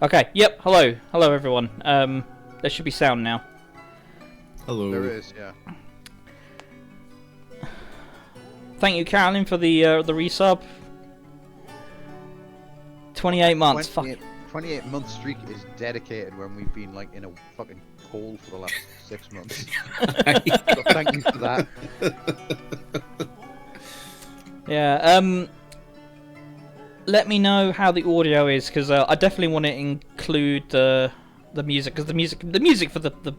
Okay, yep, hello. Hello, everyone. There should be sound now. Hello. There is, yeah. Thank you, Carolyn, for the resub. 28 months, fuck. 28 month streak is dedicated when we've been like in a fucking hole for the last 6 months. So thank you for that. Yeah, let me know how the audio is, because I definitely want to include the music, because the music for the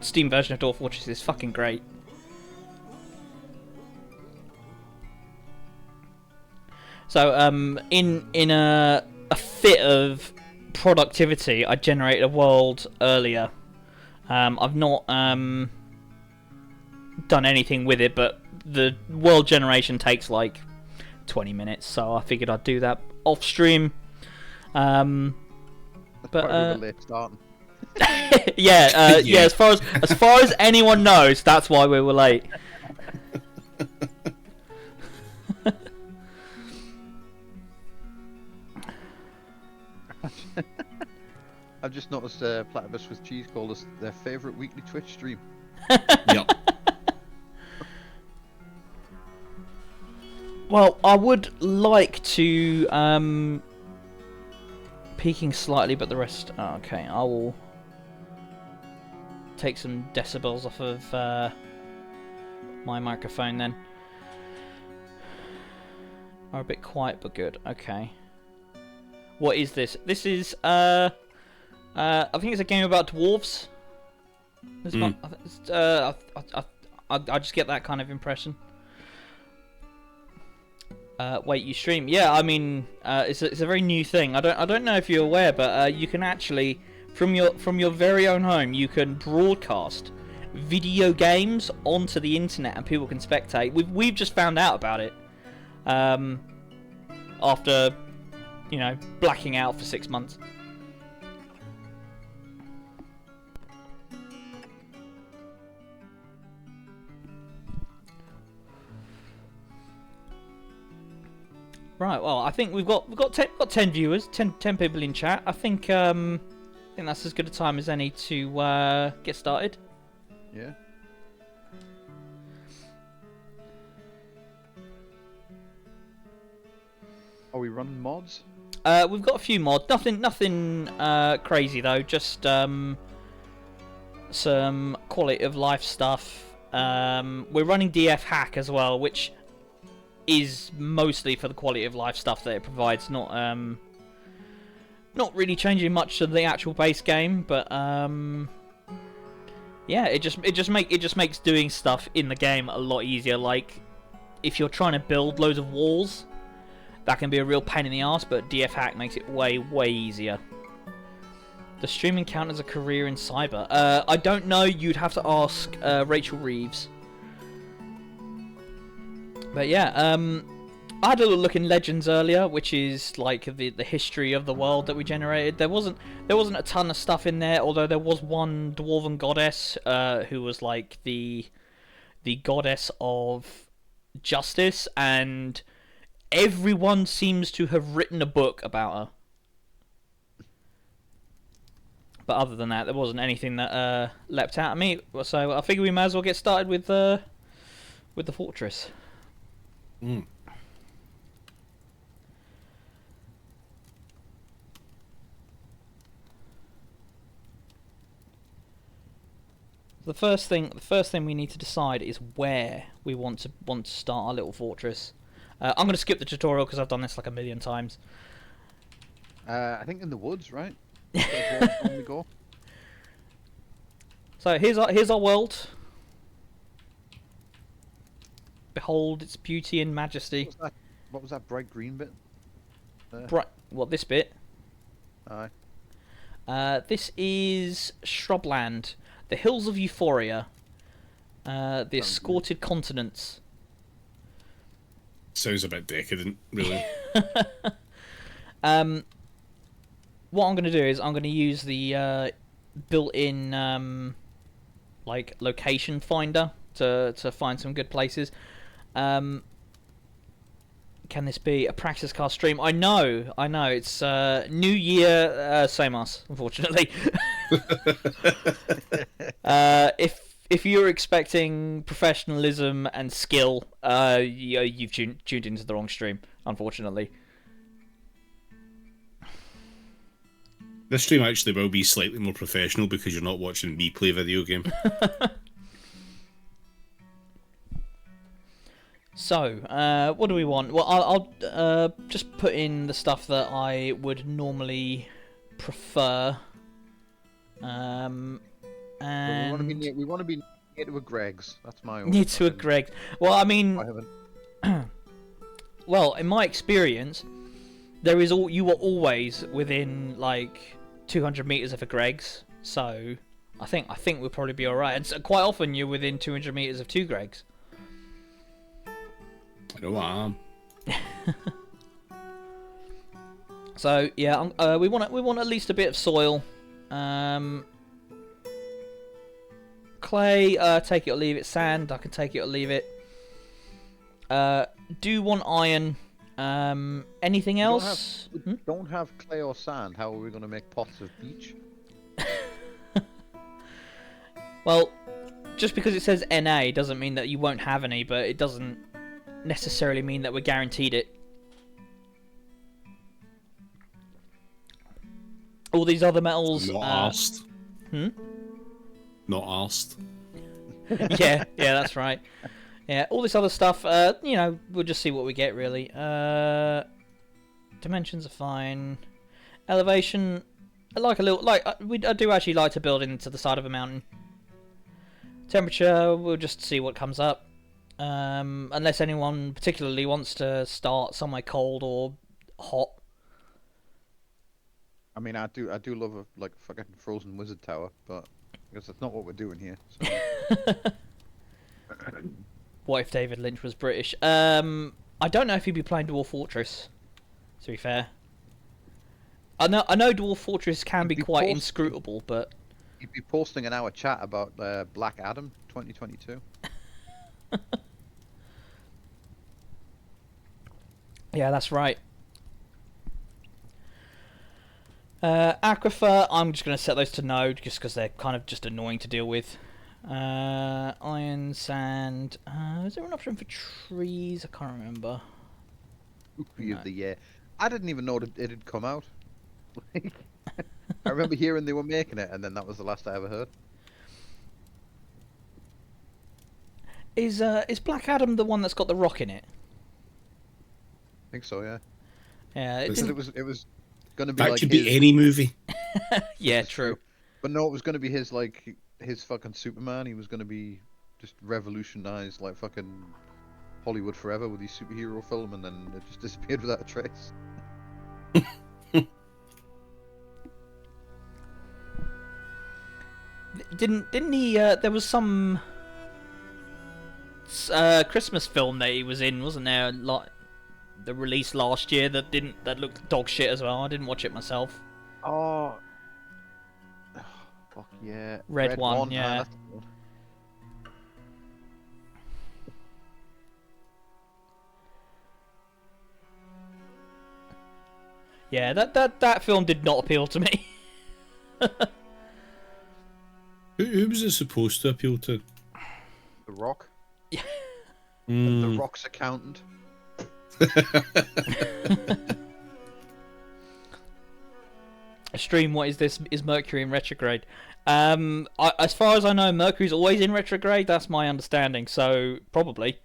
Steam version of Dwarf Fortress is fucking great. So, in a fit of productivity, I generated a world earlier. I've not done anything with it, but the world generation takes like 20 minutes, so I figured I'd do that off stream. That's quite late starting. Yeah, yeah. As far as anyone knows, that's why we were late. I've just noticed Platypus with Cheese called us their favourite weekly Twitch stream. Yep. Well, I would like to peaking slightly, but the rest. Oh, okay, I will take some decibels off of my microphone then. Are a bit quiet, but good. Okay. What is this? This is I think it's a game about dwarves. I just get that kind of impression. Wait, you stream? Yeah, I mean, it's a very new thing. I don't know if you're aware, but you can actually from your very own home, you can broadcast video games onto the internet, and people can spectate. We've just found out about it after blacking out for 6 months. Right, well, I think we've got 10 viewers, 10 people in chat. I think that's as good a time as any to get started. Yeah. Are we running mods? We've got a few mods. Nothing crazy though. Just some quality of life stuff. We're running DF Hack as well, which is mostly for the quality of life stuff that it provides. Not really changing much to the actual base game, but yeah, it just makes doing stuff in the game a lot easier. Like if you're trying to build loads of walls, that can be a real pain in the ass, but DF Hack makes it way easier. Does streaming count as a career in cyber? I don't know. You'd have to ask Rachel Reeves. But yeah, I had a little look in Legends earlier, which is like the history of the world that we generated. There wasn't a ton of stuff in there, although there was one dwarven goddess who was like the goddess of justice, and everyone seems to have written a book about her. But other than that, there wasn't anything that leapt out at me. So I figure we may as well get started with the fortress. Mm. The first thing we need to decide is where we want to start our little fortress. I'm going to skip the tutorial because I've done this like a million times. I think in the woods, right? Where we go. So here's our world. Behold its beauty and majesty. What was that bright green bit? What, this bit? Aye. This is Shrubland, the Hills of Euphoria, the Escorted Continents. Sounds a bit decadent, really. What I'm going to do is I'm going to use the built-in like location finder to find some good places. can this be a practice cast stream? I know. It's New Year, same us, unfortunately. If you're expecting professionalism and skill, you've tuned into the wrong stream, unfortunately. This stream actually will be slightly more professional because you're not watching me play a video game. So, what do we want? Well, I'll just put in the stuff that I would normally prefer. And we want to be near to a Greg's. That's my near to a Greg's. Well, I mean, I haven't. well, in my experience, you were always within like 200 meters of a Greg's. So, I think we'll probably be all right. And so quite often, you're within 200 meters of two Greg's. I know I am. So yeah, we want at least a bit of soil. Clay, take it or leave it. Sand, I can take it or leave it. Do want iron. Anything else? We don't have clay or sand. How are we going to make pots of beach? Well, just because it says NA doesn't mean that you won't have any, but it doesn't necessarily mean that we're guaranteed it. All these other metals. Not asked. Not asked. yeah, that's right. Yeah, all this other stuff. We'll just see what we get really. Dimensions are fine. Elevation, I do actually like to build into the side of a mountain. Temperature, we'll just see what comes up. Unless anyone particularly wants to start somewhere cold or hot. I mean, I do love a fucking frozen wizard tower, but I guess that's not what we're doing here. So. What if David Lynch was British? I don't know if he'd be playing Dwarf Fortress. To be fair, I know Dwarf Fortress can be quite inscrutable, but he'd be posting an hour chat about Black Adam 2022. Yeah, that's right. Aquifer, I'm just going to set those to no, just because they're kind of just annoying to deal with. Iron, sand. Is there an option for trees? I can't remember. Movie of the year. I didn't even know it had come out. I remember hearing they were making it, and then that was the last I ever heard. Is Black Adam the one that's got the rock in it? I think so, yeah. Yeah, It was going to be That like could be any movie. yeah, true. But no, it was going to be his fucking Superman. He was going to be just revolutionized like fucking Hollywood forever with his superhero film, and then it just disappeared without a trace. Didn't he? There was some Christmas film that he was in, wasn't there? Like the release last year that looked dog shit as well. I didn't watch it myself. Oh, fuck yeah. Red one, yeah. That's the one. Yeah, that film did not appeal to me. Who was it supposed to appeal to? The Rock. Yeah. The Rock's accountant. Stream, what is this? Is Mercury in retrograde? As far as I know, Mercury's always in retrograde. That's my understanding. So probably.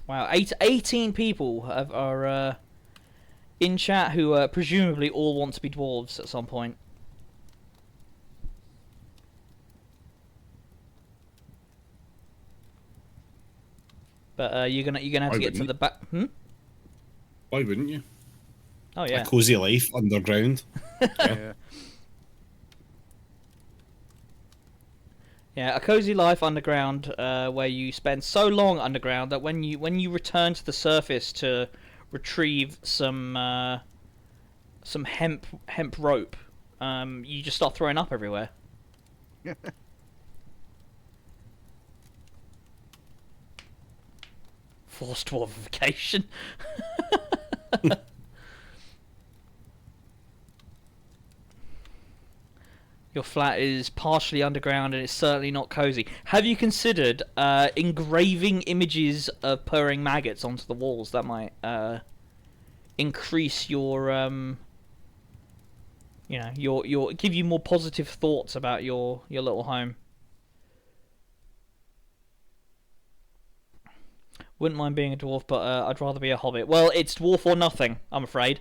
Wow, 18 people are in chat who presumably all want to be dwarves at some point. But you're gonna have to get to the back. Why wouldn't you? Oh yeah. A cozy life underground. Yeah. Yeah, a cozy life underground, where you spend so long underground that when you return to the surface to retrieve some hemp rope, you just start throwing up everywhere. Forced dwarfification. Your flat is partially underground and it's certainly not cozy. Have you considered engraving images of purring maggots onto the walls? That might increase your your give you more positive thoughts about your little home. Wouldn't mind being a dwarf, but I'd rather be a hobbit. Well, it's dwarf or nothing, I'm afraid.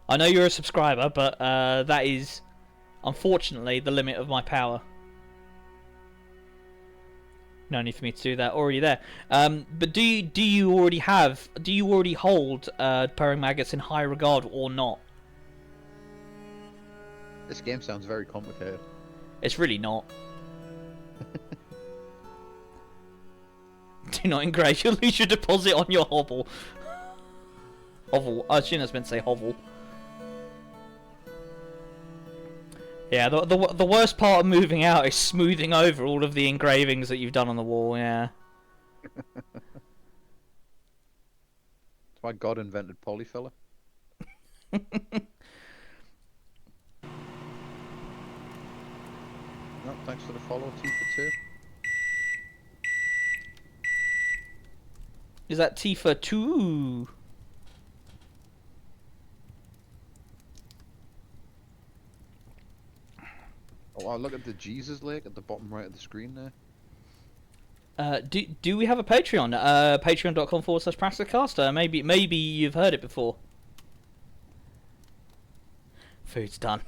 I know you're a subscriber, but that is, unfortunately, the limit of my power. No need for me to do that. Already there. But do you already hold purring maggots in high regard or not? This game sounds very complicated. It's really not. Do not engrave. You'll lose your deposit on your hovel. Hovel. I shouldn't have meant to say hovel. Yeah, the worst part of moving out is smoothing over all of the engravings that you've done on the wall. Yeah. That's why God invented polyfiller. No, thanks for the follow, T for 2. Is that Tifa 2? Oh wow, look at the Jesus Lake at the bottom right of the screen there. Do we have a Patreon? Patreon.com/PracticalCaster. Maybe you've heard it before. Food's done.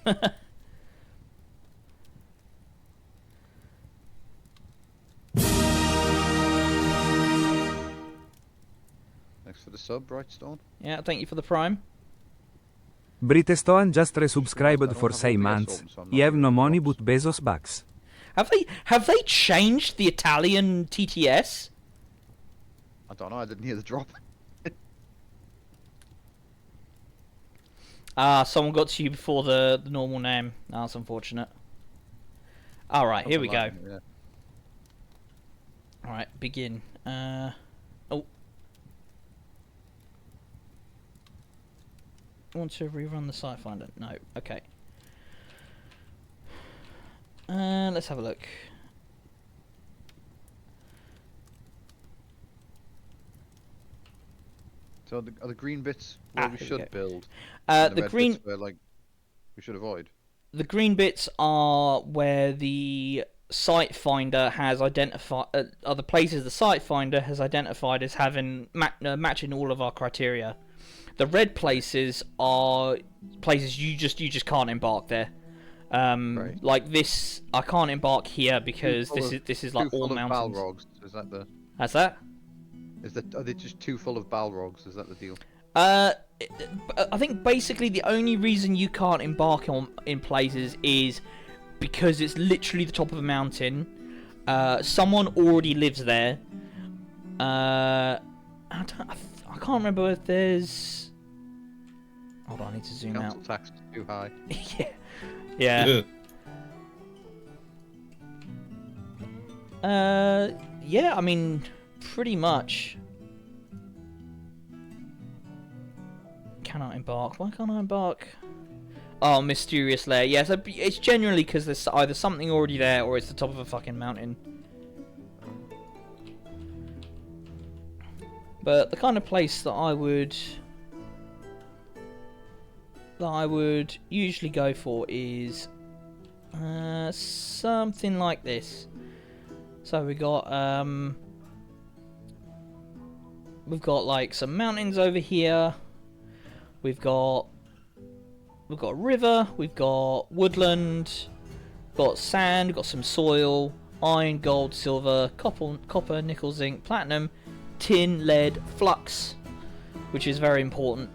Thanks for the sub, Brightstone. Yeah, thank you for the Prime. Britestone just resubscribed for 6 months. You have no money but Bezos bucks. Have they changed the Italian TTS? I don't know, I didn't hear the drop. Someone got to you before the normal name. That's unfortunate. Alright, here we go. Yeah. Alright, begin. Oh. Want to rerun the site finder? No. Okay. Let's have a look. So are the green bits where we here we should go. build? The red green bits where, like, we should avoid? The green bits are where the site finder has identified are the places the site finder has identified as having matching all of our criteria. The red places are places you just can't embark there. Right. Like this, I can't embark here because this is like all mountains. Balrogs. Is that the? That's that. Are they just too full of Balrogs? Is that the deal? I think basically the only reason you can't embark in places is because it's literally the top of a mountain. Someone already lives there. I can't remember if there's. Hold on, I need to zoom Council out. tax is too high. Yeah. Yeah. I mean, pretty much. Cannot embark. Why can't I embark? Oh, mysterious lair. Yeah, so it's generally because there's either something already there or it's the top of a fucking mountain. But the kind of place that I would usually go for is something like this. So we've got like some mountains over here. We've got a river, we've got woodland, got sand, got some soil, iron, gold, silver, copper, nickel, zinc, platinum, tin, lead, flux, which is very important.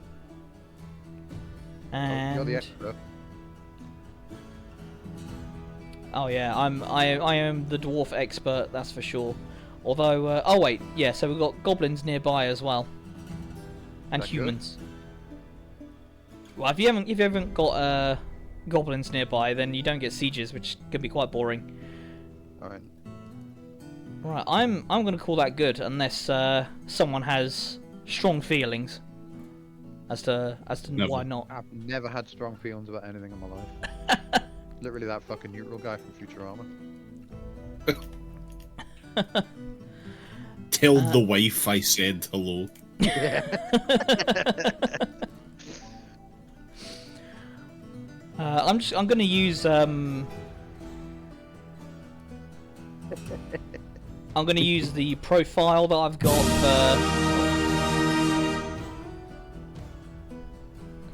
And You're the expert. oh yeah, I am the dwarf expert, that's for sure. Although oh wait, yeah, so we've got goblins nearby as well. And That good? humans. Well, if you haven't got goblins nearby, then you don't get sieges, which can be quite boring. Alright. Right, I'm gonna call that good, unless someone has strong feelings as to Never. why not. I've never had strong feelings about anything in my life. Literally that fucking neutral guy from Futurama. Tell the wife I said hello. I'm gonna use I'm gonna use the profile that I've got for.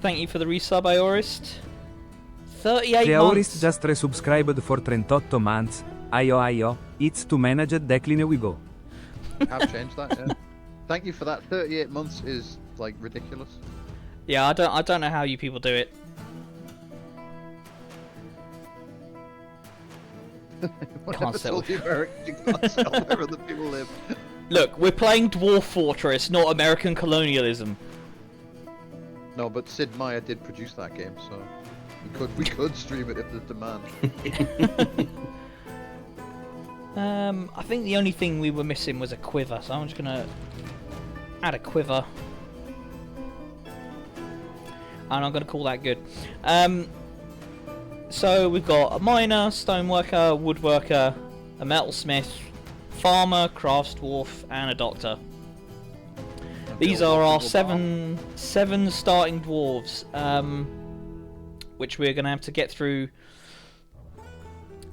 Thank you for the resub, Aorist. 38 The Aorist months. just resubscribed for 38 months. Ayo, it's to manage decline we go. I've changed that, yeah. Thank you for that. 38 months is, like, ridiculous. Yeah, I don't know how you people do it. Whatever sell. told the Americans you can't sell where other people live. Look, we're playing Dwarf Fortress, not American colonialism. No, but Sid Meier did produce that game, so we could stream it if there's demand. I think the only thing we were missing was a quiver, so I'm just gonna add a quiver. And I'm gonna call that good. So we've got a miner, stoneworker, woodworker, a metalsmith, farmer, crafts dwarf, and a doctor. These are our seven starting dwarves, which we're gonna have to get through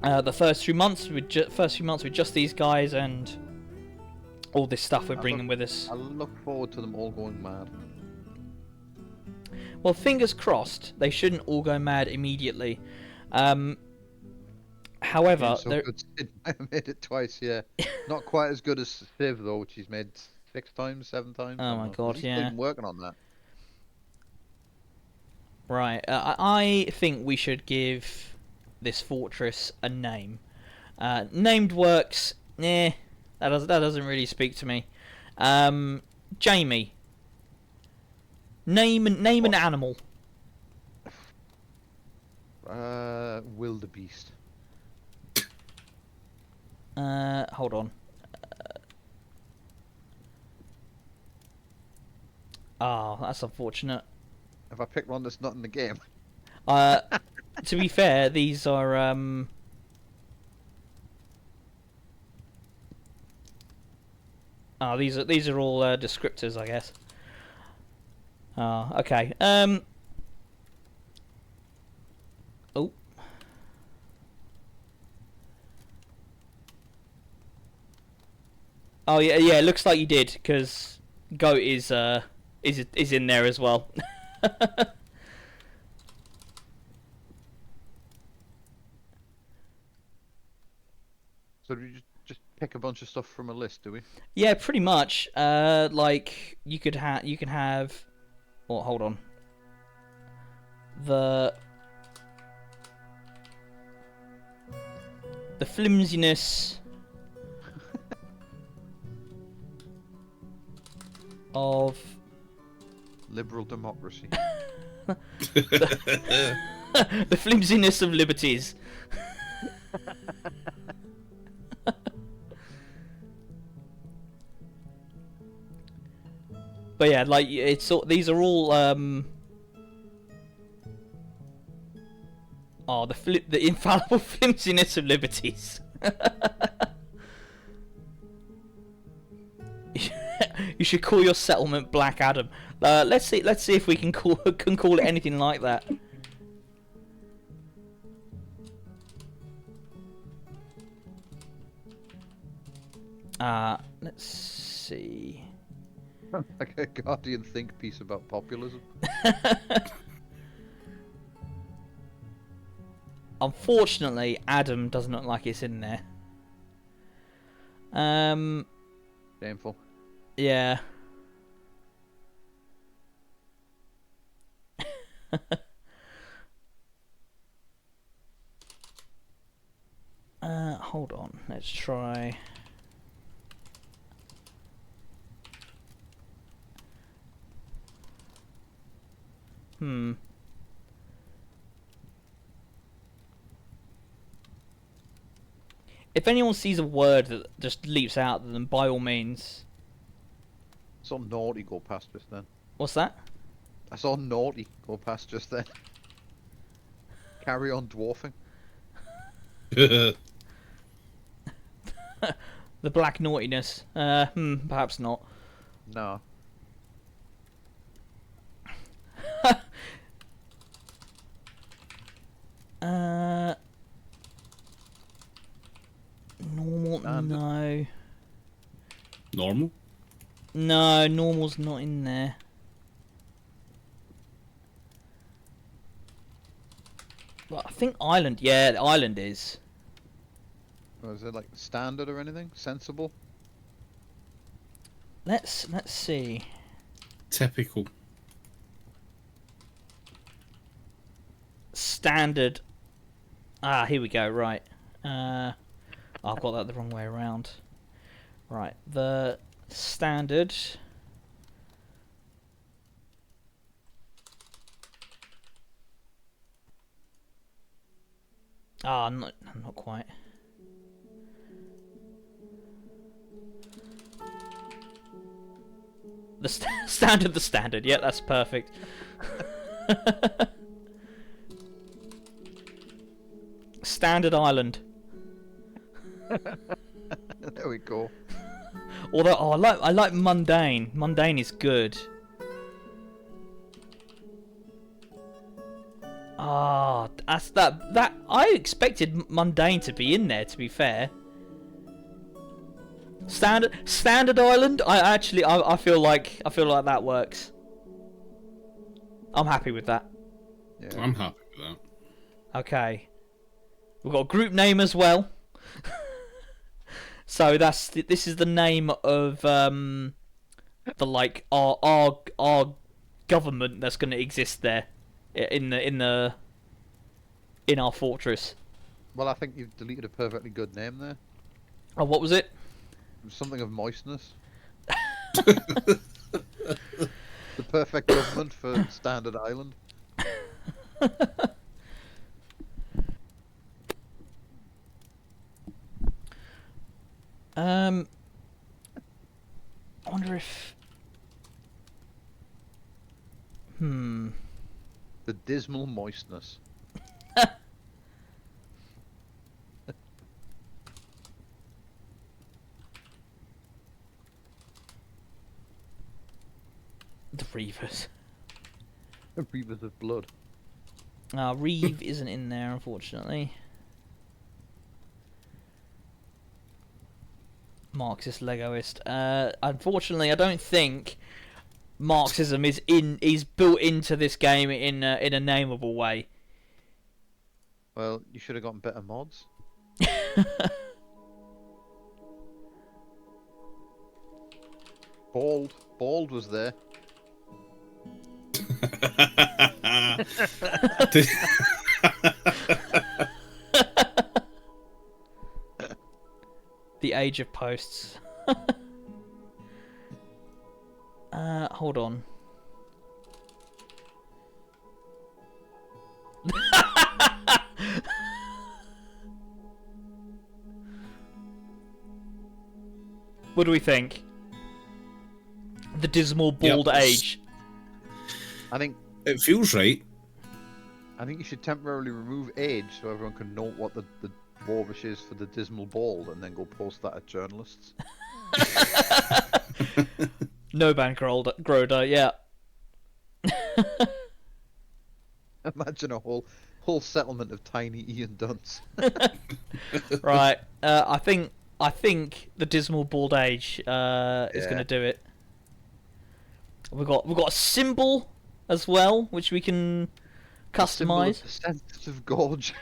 the first few months with just these guys and all this stuff we're bringing with us. I look forward to them all going mad. Well, fingers crossed, they shouldn't all go mad immediately. However, So good. Sid Meier made it twice, yeah. Not quite as good as Civ though, which he's made 6 times, 7 times. Oh my God, He's yeah. still been working on that. right, I think we should give this fortress a name. Named works, that doesn't really speak to me. Jamie, name an animal. Wildebeest. Hold on. That's unfortunate. Have I picked one that's not in the game? To be fair, these are these are all descriptors, I guess. Okay. Oh. Oh yeah, yeah. It looks like you did, because goat is in there as well. So do we just pick a bunch of stuff from a list, do we? Yeah, pretty much. Like you can have. Oh, hold on. The flimsiness of Liberal democracy. the flimsiness of liberties. But yeah, like these are all the infallible flimsiness of liberties. You should call your settlement Black Adam. Let's see if we can call it anything like that. Let's see. Like a Guardian think piece about populism. Unfortunately, Adam doesn't look like it's in there. Shameful. Yeah. Hold on. Let's try. If anyone sees a word that just leaps out at them, by all means. I saw naughty go past just then. What's that? I saw naughty go past just then. Carry on dwarfing. The black naughtiness. Perhaps not. No. Normal? Standard? No. Normal? No, normal's not in there. Well, I think island. Yeah, the island is. Was it like standard or anything? Sensible? Let's see. Typical. Standard. Ah, here we go. Right. I've got that the wrong way around. Right. The standard. Ah, not quite. The standard, the standard. Yeah, that's perfect. Standard island. There we go. Although, I like mundane. Mundane is good. Ah, that's that. I expected mundane to be in there. To be fair. Standard island. I feel like that works. I'm happy with that. Yeah. I'm happy with that. Okay. We've got a group name as well. So this is the name of the like our government that's going to exist there in our fortress. Well, I think you've deleted a perfectly good name there. Oh, what was it? Something of moistness. The perfect government for Standard Island. I wonder if The dismal moistness. the Reavers. Reavers of blood. Reeve isn't in there, unfortunately. Marxist Legoist. Unfortunately, I don't think Marxism is built into this game in a nameable way. Well, you should have gotten better mods. Bald was there. The age of posts. Hold on. What do we think? The dismal bald age. I think It feels right. you should temporarily remove age so everyone can note what the dwarvish is for the dismal bald, and then go post that at journalists. No ban Groda, yeah. Imagine a whole settlement of tiny Ian Dunts. Right. I think the dismal bald age is going to do it. We've got a symbol as well, which we can customize. The sensitive gorge.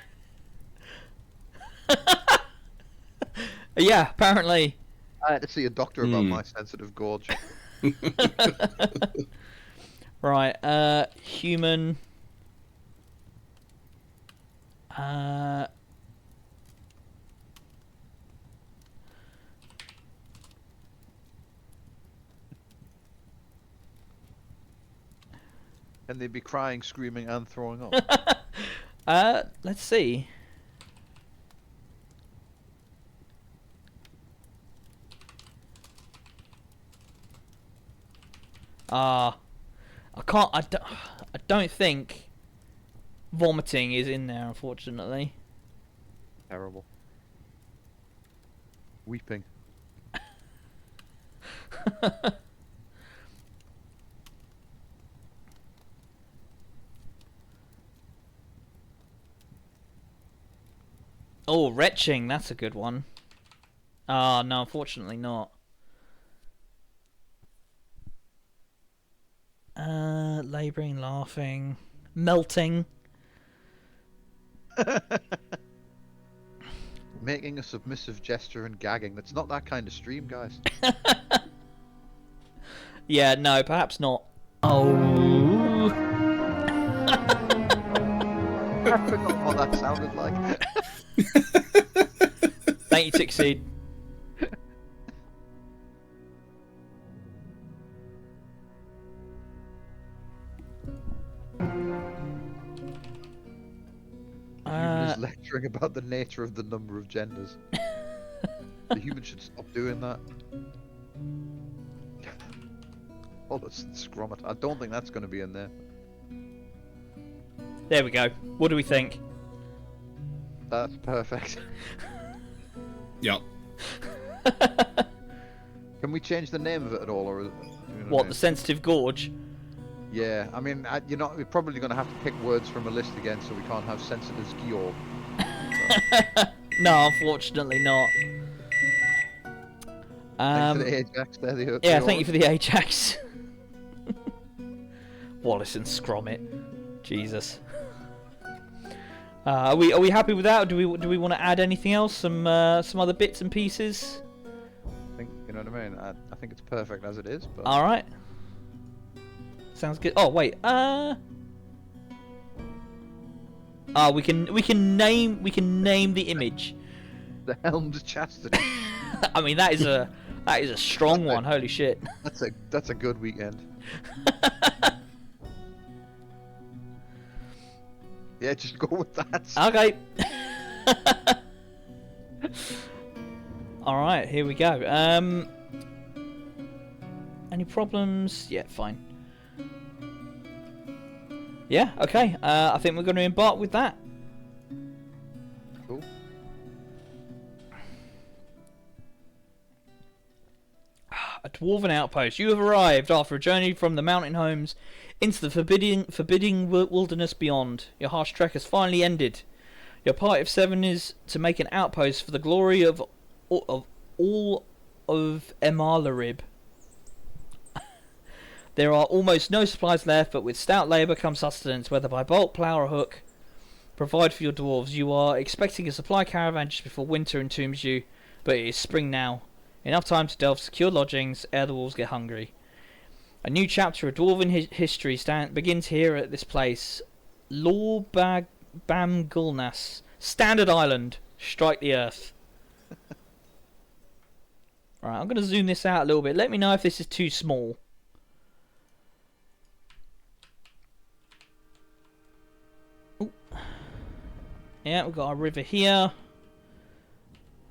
Yeah, apparently. I had to see a doctor about my sensitive gorge. Right. Human. and they'd be crying, screaming, and throwing up. Let's see. I can't. I don't think vomiting is in there, unfortunately. Terrible. Weeping. Oh, retching. That's a good one. Ah, no, unfortunately not. Labouring, laughing, melting. Making a submissive gesture and gagging. That's not that kind of stream, guys. Yeah, no, perhaps not. Oh. I forgot what that sounded like. Thank you, Tickseed. Human is lecturing about the nature of the number of genders. The human should stop doing that. Wallace and Scrommet. I don't think that's going to be in there. There we go. What do we think? That's perfect. Yep. Can we change the name of it at all, or do you know What, I the mean? Sensitive Gorge? Yeah, I mean, we're probably going to have to pick words from a list again, so we can't have sensitive skiorg. No, unfortunately not. Thanks for the Ajax there. Yeah, thank you for the Ajax. Wallace and Scrommet. Jesus. Are we happy with that? Or do we want to add anything else? Some other bits and pieces? I think, you know what I mean? I think it's perfect as it is, but... All right. Sounds good. Oh wait. We can name the image. The Helm's Chastity. I mean that is a strong one. Holy shit. That's a good weekend. Yeah, just go with that. Okay. All right, here we go. Any problems? Yeah, fine. Yeah, okay. I think we're going to embark with that. Cool. A dwarven outpost. You have arrived after a journey from the mountain homes into the forbidding wilderness beyond. Your harsh trek has finally ended. Your party of 7 is to make an outpost for the glory of all of Emalarib. There are almost no supplies left, but with stout labour comes sustenance, whether by bolt, plough or hook. Provide for your dwarves. You are expecting a supply caravan just before winter entombs you, but it is spring now. Enough time to delve secure lodgings ere the wolves get hungry. A new chapter of dwarven history begins here at this place. Bam Gulnas. Standard Island. Strike the earth. Right, I'm going to zoom this out a little bit. Let me know if this is too small. Ooh. Yeah, we've got a river here.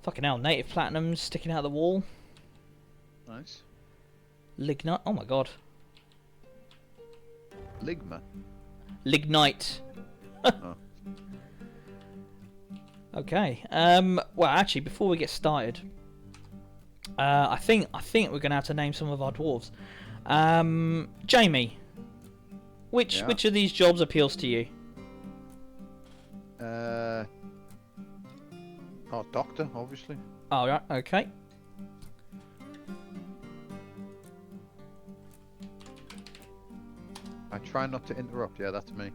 Fucking hell, native platinums sticking out of the wall. Nice. Lignite. Oh my god. Ligma. Lignite. Oh. Okay. Well, actually, before we get started, I think we're gonna have to name some of our dwarves. Jamie, which of these jobs appeals to you? Oh, doctor, obviously. Oh, right. Okay. I try not to interrupt. Yeah, that's me.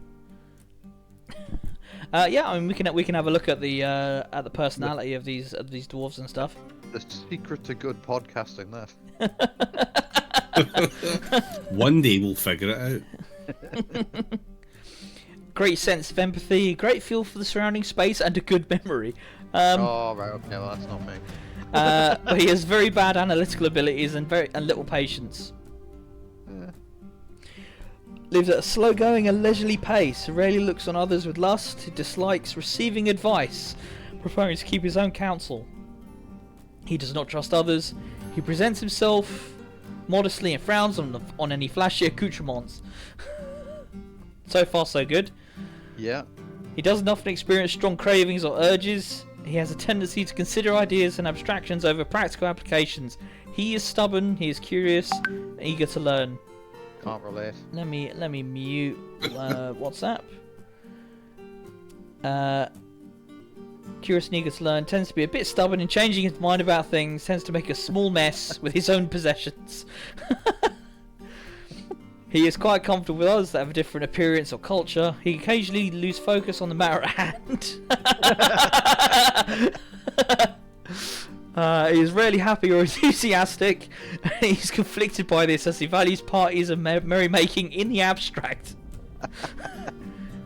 Yeah, I mean we can have a look at the personality of these dwarves and stuff. The secret to good podcasting, that. One day we'll figure it out. Great sense of empathy, great feel for the surrounding space, and a good memory. Oh right, okay, well that's not me. But he has very bad analytical abilities and little patience. Yeah. Lives at a slow-going and leisurely pace. Rarely looks on others with lust. He dislikes receiving advice, preferring to keep his own counsel. He does not trust others. He presents himself modestly and frowns on any flashy accoutrements. So far, so good. Yeah. He doesn't often experience strong cravings or urges. He has a tendency to consider ideas and abstractions over practical applications. He is stubborn. He is curious, eager to learn. Can't relate. Let me mute WhatsApp. Curious and eager to learn, tends to be a bit stubborn in changing his mind about things, tends to make a small mess with his own possessions. He is quite comfortable with others that have a different appearance or culture. He occasionally loses focus on the matter at hand. He is rarely happy or enthusiastic. He's conflicted by this as he values parties and merrymaking in the abstract.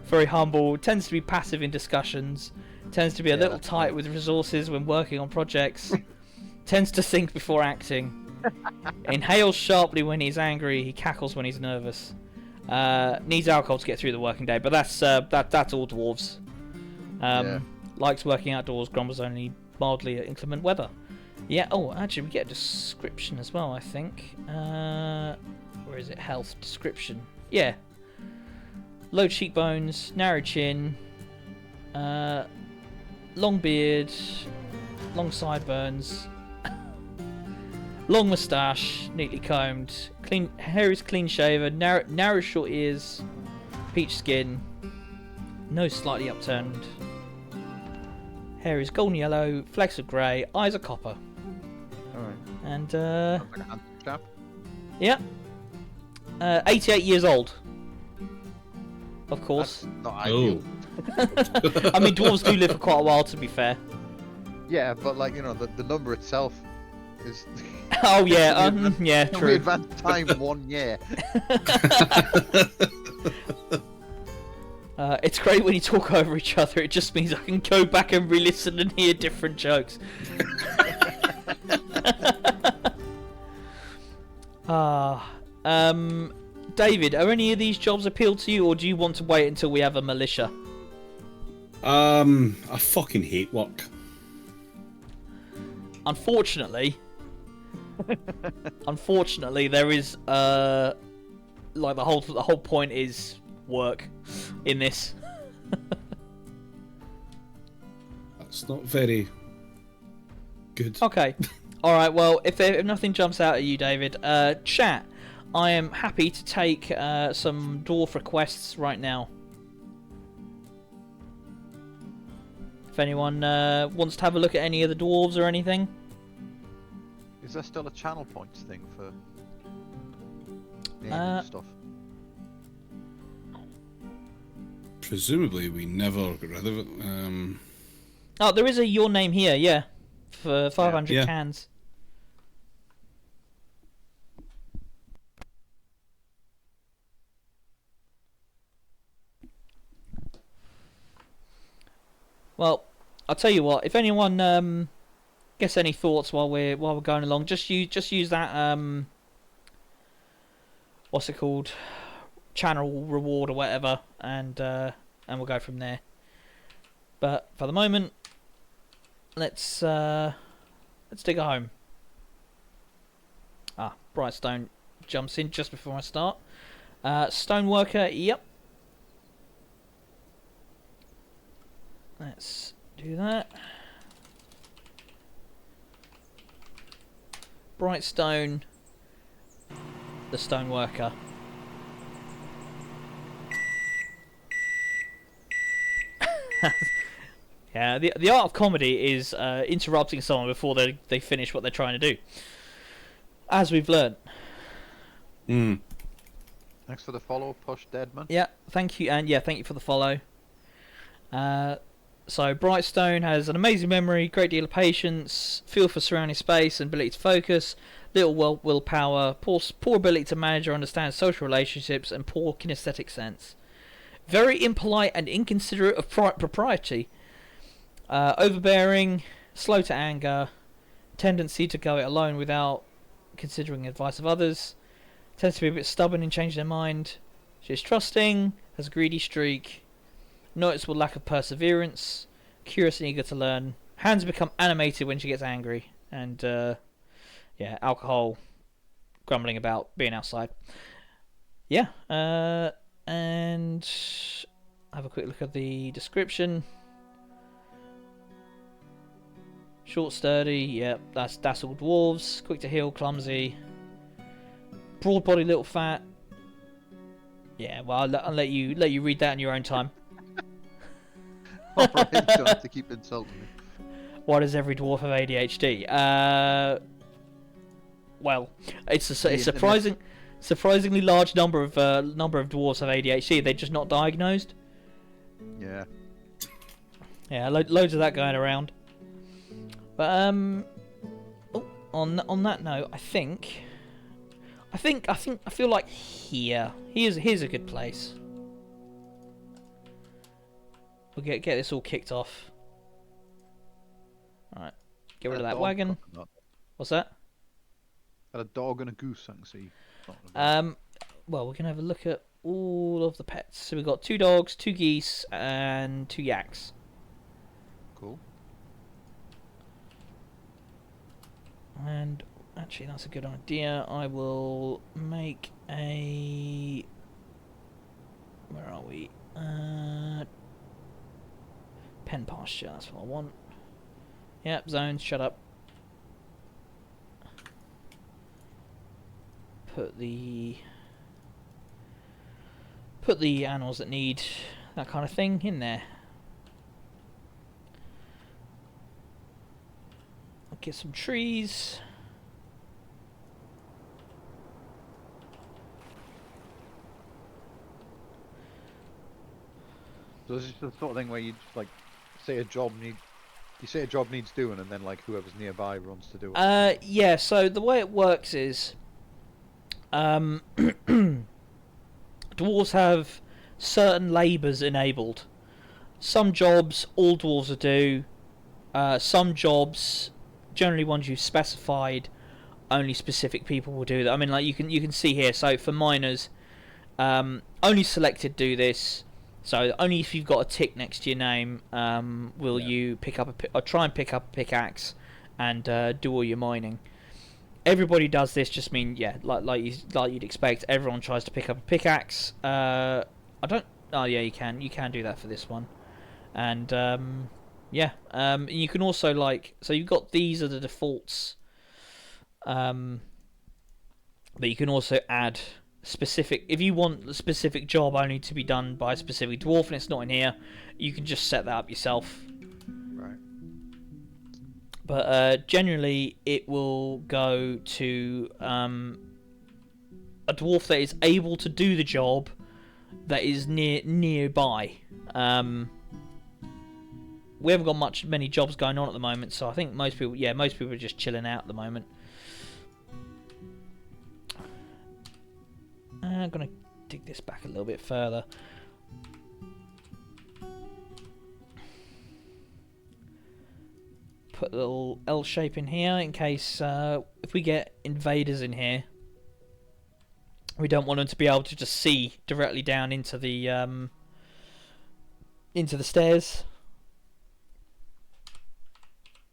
Very humble, tends to be passive in discussions, tends to be a little tight with resources when working on projects, tends to think before acting, inhales sharply when he's angry, he cackles when he's nervous, needs alcohol to get through the working day, but that's all dwarves. Likes working outdoors, grumbles only mildly at inclement weather. Yeah, oh, actually, we get a description as well, I think. Where is it? Health description. Yeah. Low cheekbones, narrow chin, long beard, long sideburns, long moustache, neatly combed, clean hair is clean shaven, narrow short ears, peach skin, nose slightly upturned, hair is golden yellow, flecks of grey, eyes are copper. Alright. And Sounds like a handsome chap. yeah, 88 years old. Of course. That's not ideal. I mean, dwarves do live for quite a while, to be fair. Yeah, but like, you know, the number itself is... Oh yeah, yeah, We true. advanced time 1 year. It's great when you talk over each other. It just means I can go back and re-listen and hear different jokes. David, are any of these jobs appeal to you, or do you want to wait until we have a militia? I fucking hate work. Unfortunately, there is like the whole point is work in this. That's not very good. Okay. All right. Well, if nothing jumps out at you, David, chat. I am happy to take some dwarf requests right now. If anyone wants to have a look at any of the dwarves or anything. Is there still a channel points thing for naming stuff? Presumably, we never got rid of it. Oh, there is a your name here, yeah, for 500 Yeah. cans. Well, I'll tell you what. If anyone gets any thoughts while we're going along, just use that what's it called, channel reward or whatever, and we'll go from there. But for the moment, let's dig a home. Brightstone jumps in just before I start. Stoneworker, yep. Let's do that. Brightstone, the stoneworker. Yeah, the art of comedy is interrupting someone before they finish what they're trying to do. As we've learned. Thanks for the follow, Push Deadman. Yeah, thank you, and yeah, thank you for the follow. So Brightstone has an amazing memory, great deal of patience, feel for surrounding space and ability to focus, little willpower, poor ability to manage or understand social relationships, and poor kinesthetic sense. Very impolite and inconsiderate of propriety. Overbearing, slow to anger, tendency to go it alone without considering the advice of others, tends to be a bit stubborn in changing their mind, She is trusting, has a greedy streak, noticeable lack of perseverance, curious and eager to learn. Hands become animated when she gets angry, and yeah, alcohol, grumbling about being outside. Yeah, and have a quick look at the description. Short, sturdy, yep, that's all dwarves. Quick to heal, clumsy. Broad body, little fat. Yeah, well, I'll let you read that in your own time. Alright, you don't have to keep insulting me. Why does every dwarf have ADHD? Well, it's a surprisingly large number of dwarves have ADHD. They're just not diagnosed. Yeah. Yeah, loads of that going around. But on that note, I feel like here's a good place. We'll get this all kicked off. All right, get rid of that wagon. What's that? Got a dog and a goose, I can see. Well, we can have a look at all of the pets. So we've got 2 dogs, 2 geese, and 2 yaks. Cool. And actually, that's a good idea. I will make a... Where are we? Pen pasture, that's what I want. Yep, zones, shut up. Put the animals that need that kind of thing in there. I'll get some trees. So this is the sort of thing where you just, like, say a job needs doing, and then like whoever's nearby runs to do it. Yeah. So the way it works is, dwarves have certain labours enabled. Some jobs all dwarves will do. Some jobs, generally ones you've specified, only specific people will do that. I mean, like you can see here. So for miners, only selected do this. So only if you've got a tick next to your name will you pick up or try and pick up a pickaxe and do all your mining. Everybody does this. Just mean like you'd expect. Everyone tries to pick up a pickaxe. I don't. Oh yeah, you can do that for this one, and you can also so you've got these are the defaults, but you can also add specific. If you want the specific job only to be done by a specific dwarf and it's not in here, you can just set that up yourself. Right. But generally it will go to a dwarf that is able to do the job that is nearby. We haven't got many jobs going on at the moment, so I think most people are just chilling out at the moment. I'm gonna dig this back a little bit further. Put a little L shape in here in case if we get invaders in here, we don't want them to be able to just see directly down into the stairs.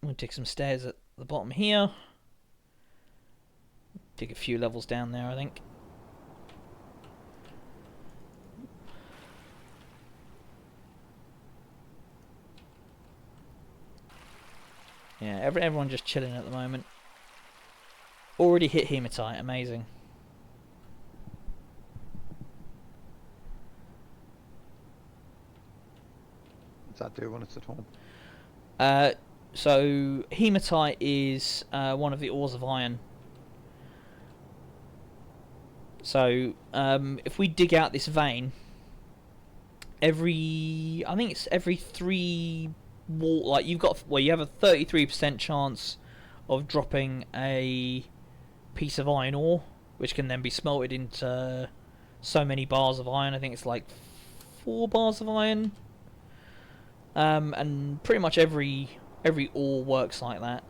I'm gonna dig some stairs at the bottom here. Dig a few levels down there, I think. Yeah, everyone just chilling at the moment. Already hit hematite, amazing. What's that do when it's at home? So hematite is one of the ores of iron. So if we dig out this vein, I think it's every 3 like you have a 33% chance of dropping a piece of iron ore, which can then be smelted into so many bars of iron. I think it's like 4 bars of iron, and pretty much every ore works like that.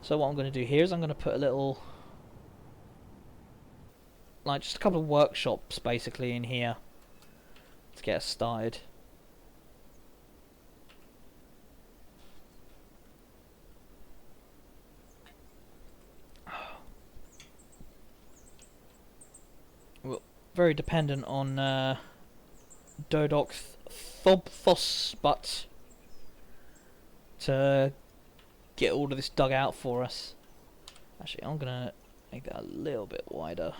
So what I'm going to do here is I'm going to put a little like just a couple of workshops basically in here to get us started. Well, very dependent on Dodok Thobthos, but to get all of this dug out for us. Actually, I'm gonna make that a little bit wider.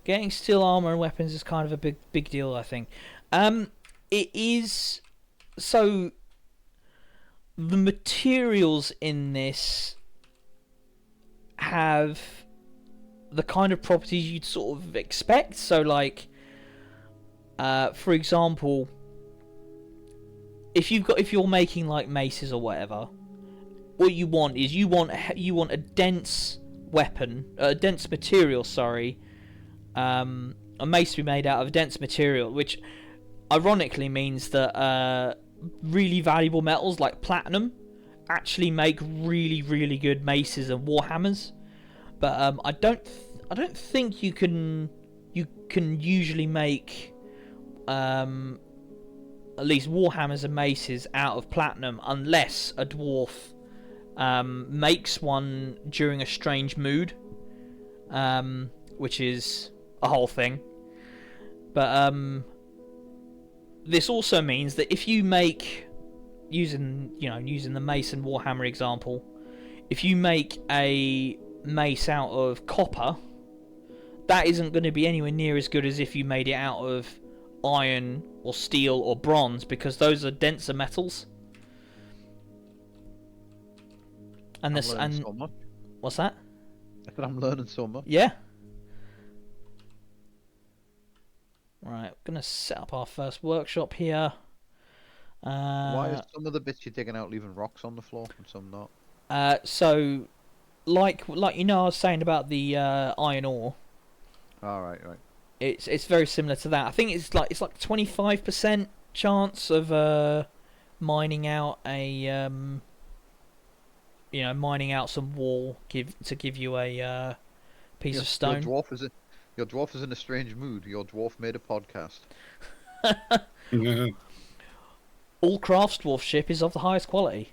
Getting steel armor and weapons is kind of a big deal, I think. It is. So the materials in this have the kind of properties you'd sort of expect. So, like, for example, if you're making like maces or whatever, what you want is you want a dense weapon, a dense material. Sorry, a mace to be made out of dense material, which ironically means that really valuable metals like platinum actually make really good maces and warhammers. But I don't think you can usually make at least warhammers and maces out of platinum unless a dwarf makes one during a strange mood, which is a whole thing. But this also means that if you make, using the mace and warhammer example, if you make a mace out of copper, that isn't going to be anywhere near as good as if you made it out of iron or steel or bronze, because those are denser metals. And this and so much. What's that? I said I'm learning so much. Yeah. Right, we're gonna set up our first workshop here. Why is some of the bits you're digging out leaving rocks on the floor and some not? So, like I was saying about the iron ore. All right. It's very similar to that. I think it's like 25% chance of mining out a mining out some wall to give you a piece of stone. Your dwarf is in a strange mood. Your dwarf made a podcast. All crafts dwarf ship is of the highest quality.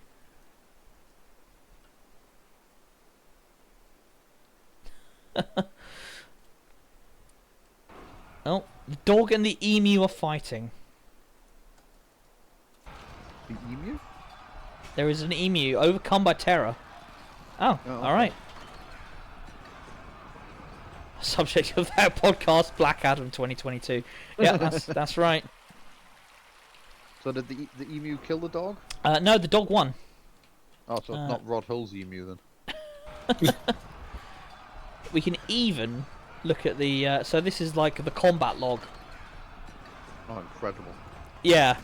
Oh, the dog and the emu are fighting. The emu? There is an emu overcome by terror. Oh, okay. Alright. Subject of that podcast, Black Adam 2022. Yeah, that's right. So did the emu kill the dog? No, the dog won. Oh, so it's not Rod Hull's emu then. We can even look at the... so this is like the combat log. Oh, incredible. Yeah.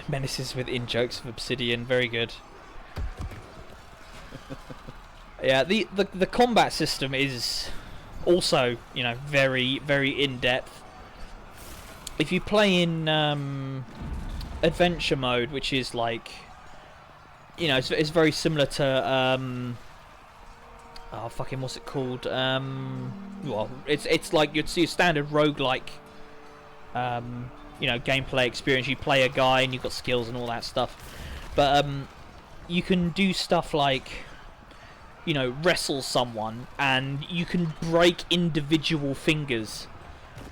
Menaces with in-jokes of Obsidian, very good. Yeah, the combat system is also, very in-depth. If you play in adventure mode, which is like, it's very similar to what's it called? Well, it's like you'd see a standard roguelike gameplay experience. You play a guy and you've got skills and all that stuff. But you can do stuff like wrestle someone, and you can break individual fingers.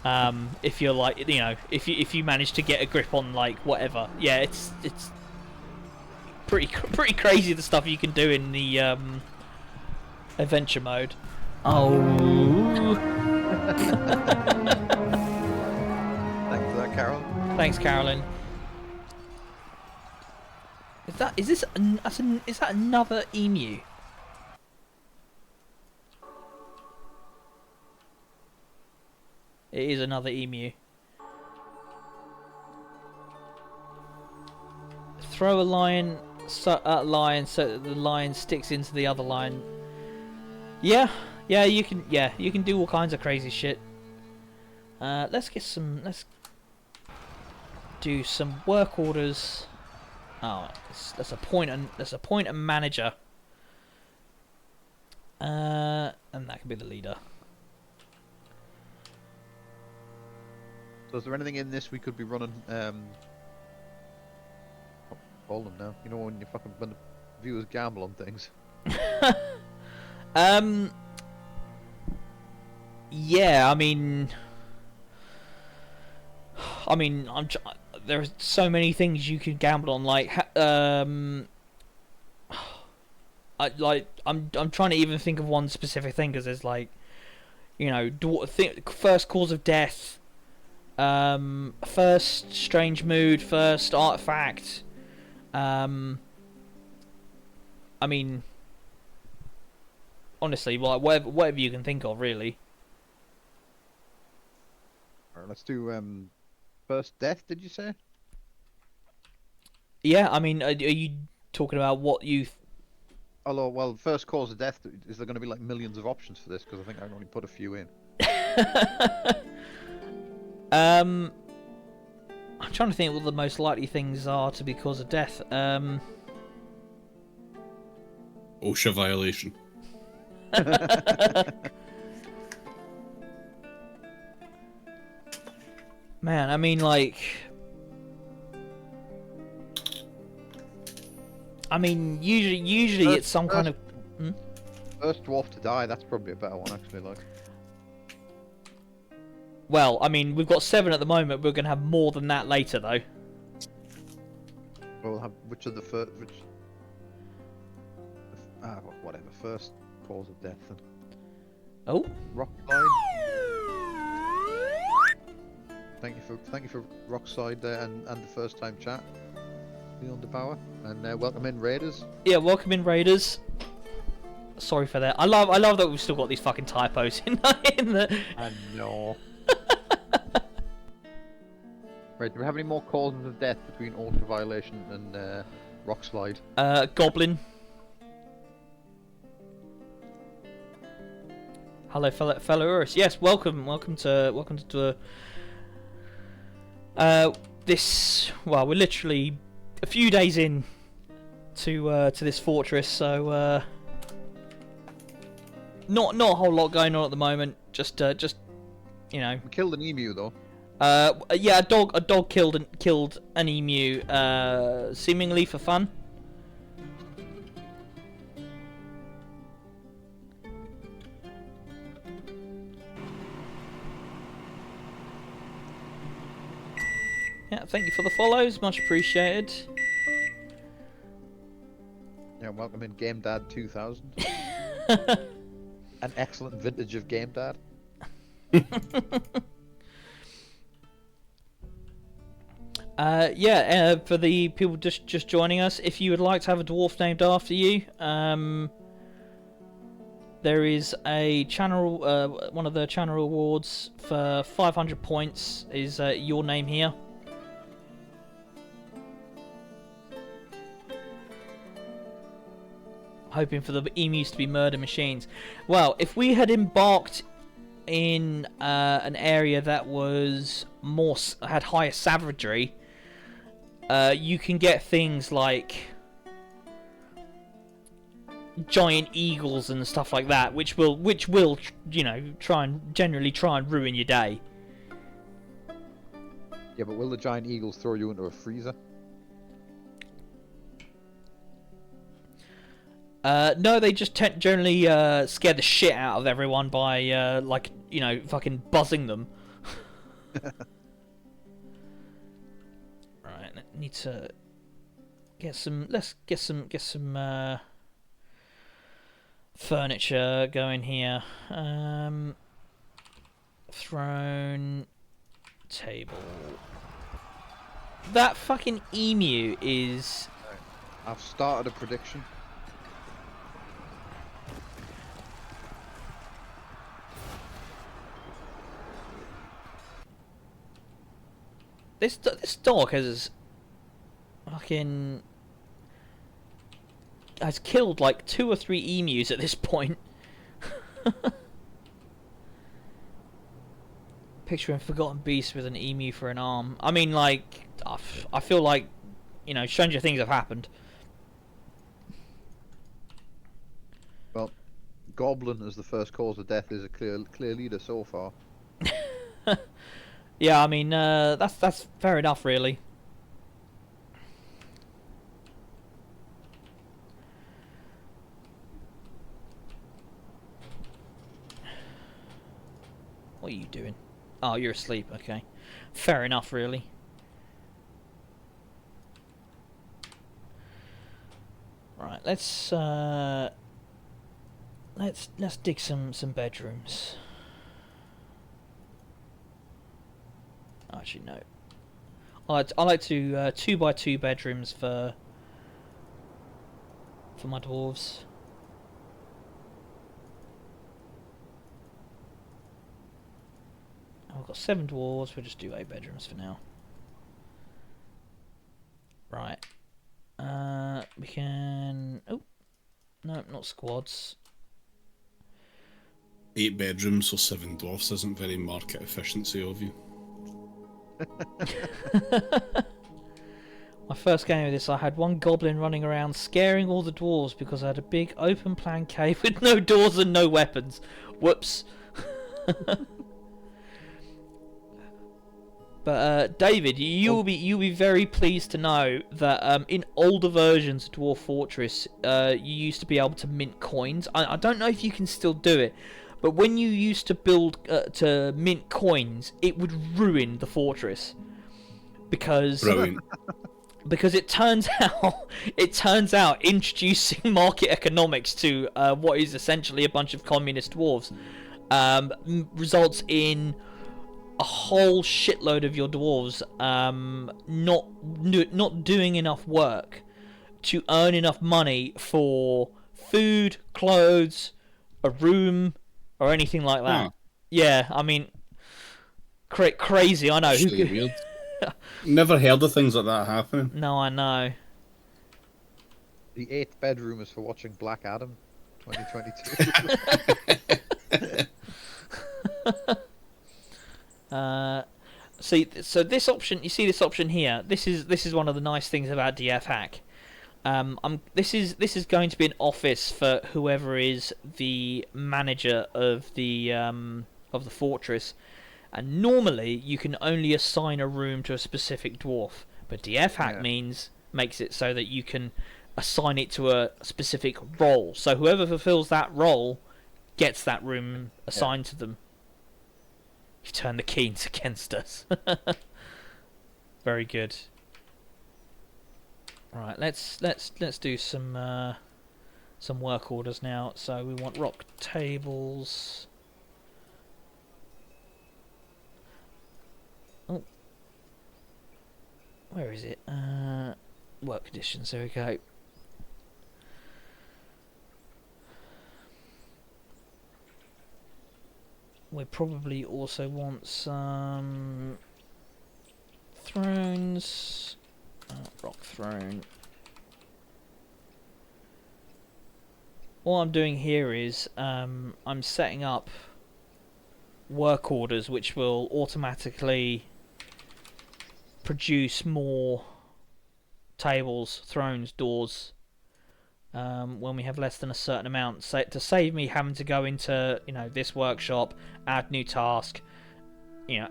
If you're like, if you manage to get a grip on like whatever, yeah, it's pretty crazy the stuff you can do in the adventure mode. Oh. Thanks for that, Carol. Thanks, Carolyn. Is that another emu? It is another emu. Throw a lion at a lion so that the lion sticks into the other lion. Yeah, you can do all kinds of crazy shit. Let's do some work orders. Oh, let's appoint a manager. And that can be the leader. So is there anything in this we could be running? What call them now? You know when the viewers gamble on things. Yeah, I mean, there are so many things you can gamble on. Like, I'm trying to even think of one specific thing because there's like, you know, first cause of death, first strange mood, first artifact. I mean, honestly, like whatever you can think of, really. Alright, let's do first death. Did you say? Yeah, I mean, are you talking about what you? Although, well, first cause of death. Is there going to be like millions of options for this? Because I think I can only put a few in. I'm trying to think what the most likely things are to be cause of death. OSHA violation. Man, I mean, like, usually it's some kind of. First dwarf to die. That's probably a better one, actually. Like. Well, I mean, we've got 7 at the moment. We're gonna have more than that later, though. We'll have which of the first? Whatever. First cause of death. Then. Oh. Rockside. Thank you for Rockside and the first time chat, Leon DeBauer, and welcome in Raiders. Yeah, welcome in Raiders. Sorry for that. I love that we've still got these fucking typos in the. I know. Right, do we have any more causes of death between Ultra Violation and Rockslide? Goblin. Hello, fellow Urus. Yes, welcome to this. Well, we're literally a few days in to this fortress, so not a whole lot going on at the moment. Just you know. We killed an emu though. Yeah, a dog killed an emu, seemingly for fun. Yeah, thank you for the follows, much appreciated. Yeah, welcome in Game Dad 2000. An excellent vintage of Game Dad. Yeah, for the people just joining us, if you would like to have a dwarf named after you, there is a channel, one of the channel rewards for 500 points is your name here. Hoping for the emus to be murder machines. Well, if we had embarked in an area that was had higher savagery, you can get things like giant eagles and stuff like that, which will you know generally try and ruin your day. Yeah, but will the giant eagles throw you into a freezer? No, they just generally scare the shit out of everyone by like, you know, fucking buzzing them. Right, need to get some. Let's get some furniture going here. Throne, table. That fucking emu is. I've started a prediction. This dog has killed like 2 or 3 emus at this point. Picturing Forgotten Beast with an emu for an arm. I mean, like, I feel like, you know, stranger things have happened. Well, goblin as the first cause of death is a clear leader so far. Yeah, I mean, that's fair enough, really. What are you doing? Oh, you're asleep. Okay, fair enough, really. Right, let's dig some bedrooms. Actually, no. I like to 2x2 bedrooms for my dwarves. I've got 7 dwarves. We'll just do 8 bedrooms for now. Right. We can. Oh, no, not squads. 8 bedrooms for 7 dwarfs isn't very market efficiency of you. My first game of this, I had one goblin running around scaring all the dwarves because I had a big open plan cave with no doors and no weapons. Whoops. But David, you'll be very pleased to know that in older versions of Dwarf Fortress, you used to be able to mint coins. I don't know if you can still do it, but when you used to build to mint coins, it would ruin the fortress because Brilliant. because it turns out introducing market economics to what is essentially a bunch of communist dwarves results in a whole shitload of your dwarves not doing enough work to earn enough money for food, clothes, a room, or anything like that. Huh. Yeah, I mean, crazy. I know. Actually weird. Never heard of things like that happening. No, I know. The 8th bedroom is for watching Black Adam, 2022. So this option, you see this option here. This is one of the nice things about DF Hack. This is going to be an office for whoever is the manager of the fortress, and normally you can only assign a room to a specific dwarf. But DF Hack makes it so that you can assign it to a specific role. So whoever fulfills that role gets that room assigned to them. You turn the Keens against us. Very good. Right, let's do some work orders now. So we want rock tables. Oh, where is it? Work conditions. There we go. We probably also want some thrones. Rock throne. All I'm doing here is I'm setting up work orders which will automatically produce more tables, thrones, doors when we have less than a certain amount, to save me having to go into this workshop, add new task,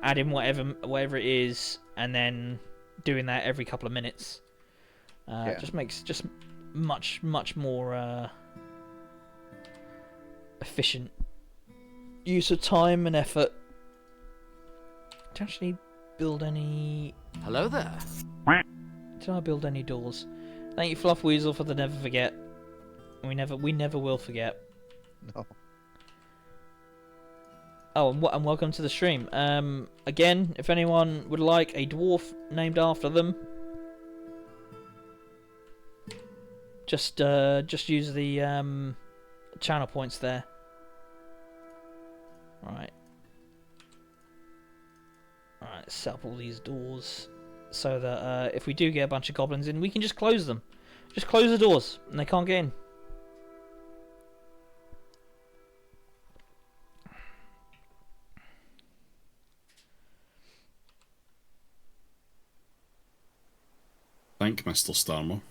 add in whatever it is, and then doing that every couple of minutes. Just makes much more efficient use of time and effort. Did I actually build any? Hello there. Did I build any doors? Thank you, Fluff Weasel, for the never forget. We never will forget. No. Oh, and welcome to the stream. Again, if anyone would like a dwarf named after them, just use the channel points there. Right. Alright, let's set up all these doors so that if we do get a bunch of goblins in, we can just close them. Just close the doors and they can't get in. Thank Mr. Starmer.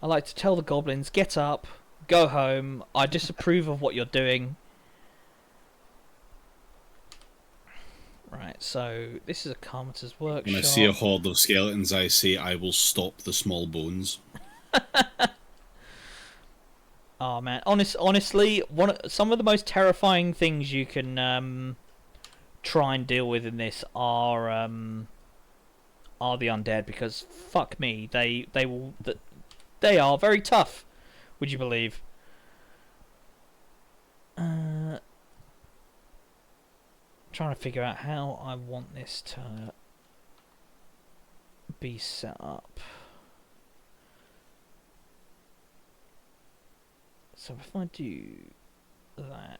I like to tell the goblins, get up, go home. I disapprove of what you're doing. Right, so this is a carpenter's workshop. When I see a horde of skeletons, I say, I will stop the small bones. Oh man, honestly, some of the most terrifying things you can try and deal with in this are the undead, because fuck me, they are very tough. Would you believe? Trying to figure out how I want this to be set up. So if I do that,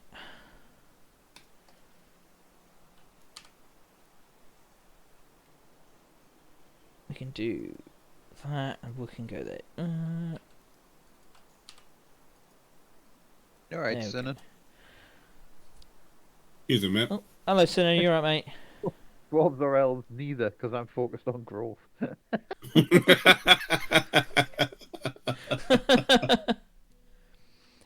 we can do that, and we can go there. All right, There we Sinner. Either, mate. Oh, hello, Sinner. You alright, mate? Dwarves or elves, neither, because I'm focused on growth.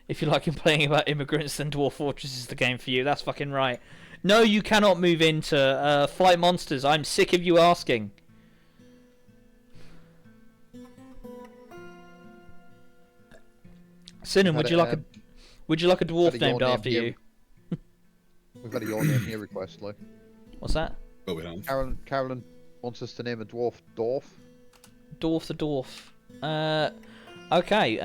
If you like complaining about immigrants, then Dwarf Fortress is the game for you. That's fucking right. No, you cannot move into Flight Monsters. I'm sick of you asking. Sinan, would you like a dwarf named after you? We've had a your name here request, like. What's that? Oh, we don't. Carolyn wants us to name a dwarf Dwarf. Dwarf the dwarf. Okay.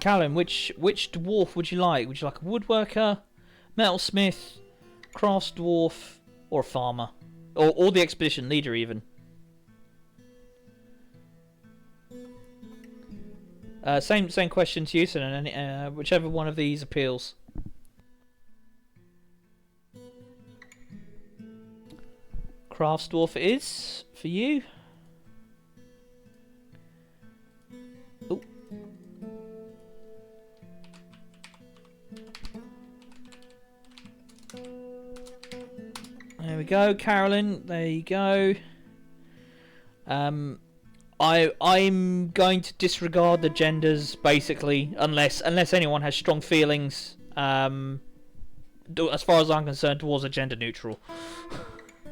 Callum, which dwarf would you like? Would you like a woodworker, metalsmith, crafts dwarf, or a farmer, or the expedition leader even? Same question to you, Sinan. Whichever one of these appeals. Crafts dwarf it is for you. Oh. There we go, Carolyn. There you go. I'm going to disregard the genders basically, unless anyone has strong feelings. As far as I'm concerned, dwarves are gender neutral.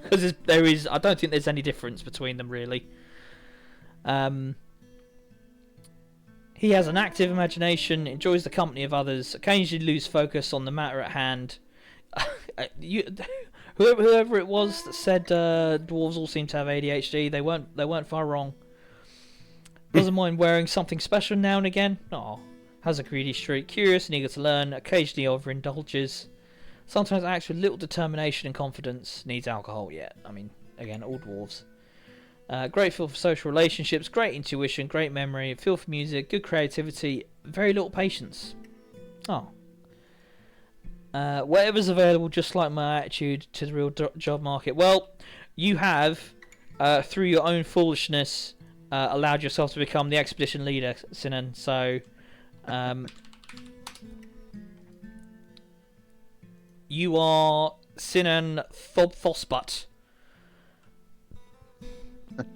Because I don't think there's any difference between them really. He has an active imagination, enjoys the company of others, occasionally loses focus on the matter at hand. Whoever it was that said dwarves all seem to have ADHD, they weren't far wrong. Doesn't mind wearing something special now and again. Aw. Has a greedy streak, curious and eager to learn, occasionally overindulges. Sometimes acts with little determination and confidence. Needs alcohol, yeah. I mean, again, all dwarves. Great feel for social relationships, great intuition, great memory, feel for music, good creativity, very little patience. Oh. Whatever's available, just like my attitude to the real job market. Well, you have, through your own foolishness, allowed yourself to become the expedition leader, Sinan. So, you are Sinan Thobthosbutt.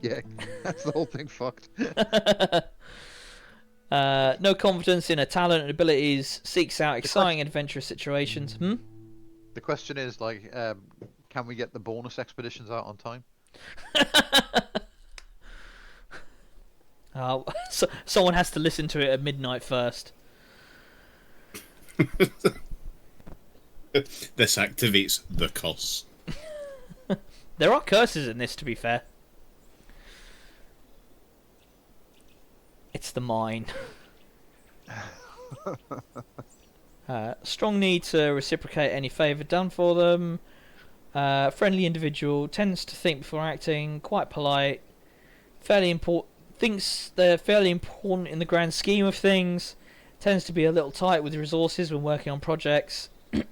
Yeah, that's the whole thing fucked. No confidence in her talent and abilities, seeks out exciting adventurous situations. The question is, like, can we get the bonus expeditions out on time? So, someone has to listen to it at midnight first. This activates the curse. There are curses in this, to be fair. It's the mine. Strong need to reciprocate any favour done for them. Friendly individual, tends to think before acting, quite polite, thinks they're fairly important in the grand scheme of things, tends to be a little tight with resources when working on projects. She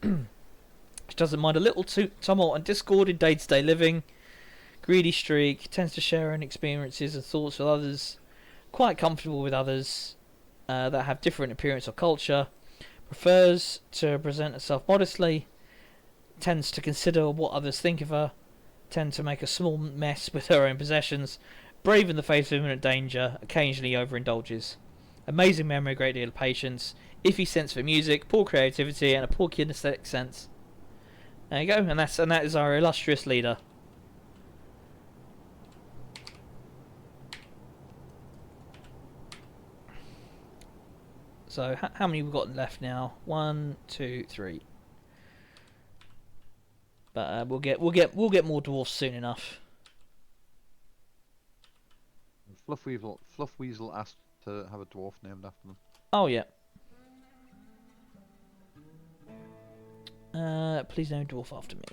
doesn't mind a little tumult and discord in day-to-day living. Greedy streak, tends to share her own experiences and thoughts with others. Quite comfortable with others that have different appearance or culture. Prefers to present herself modestly. Tends to consider what others think of her. Tends to make a small mess with her own possessions. brave in the face of imminent danger, occasionally overindulges. Amazing memory, a great deal of patience, iffy sense for music, poor creativity, and a poor kinesthetic sense. There you go, and that is our illustrious leader. So how many we've got left now? 1, 2, 3. But we'll get more dwarfs soon enough. Fluff Weasel asked to have a dwarf named after them. Oh yeah. Please don't dwarf after me.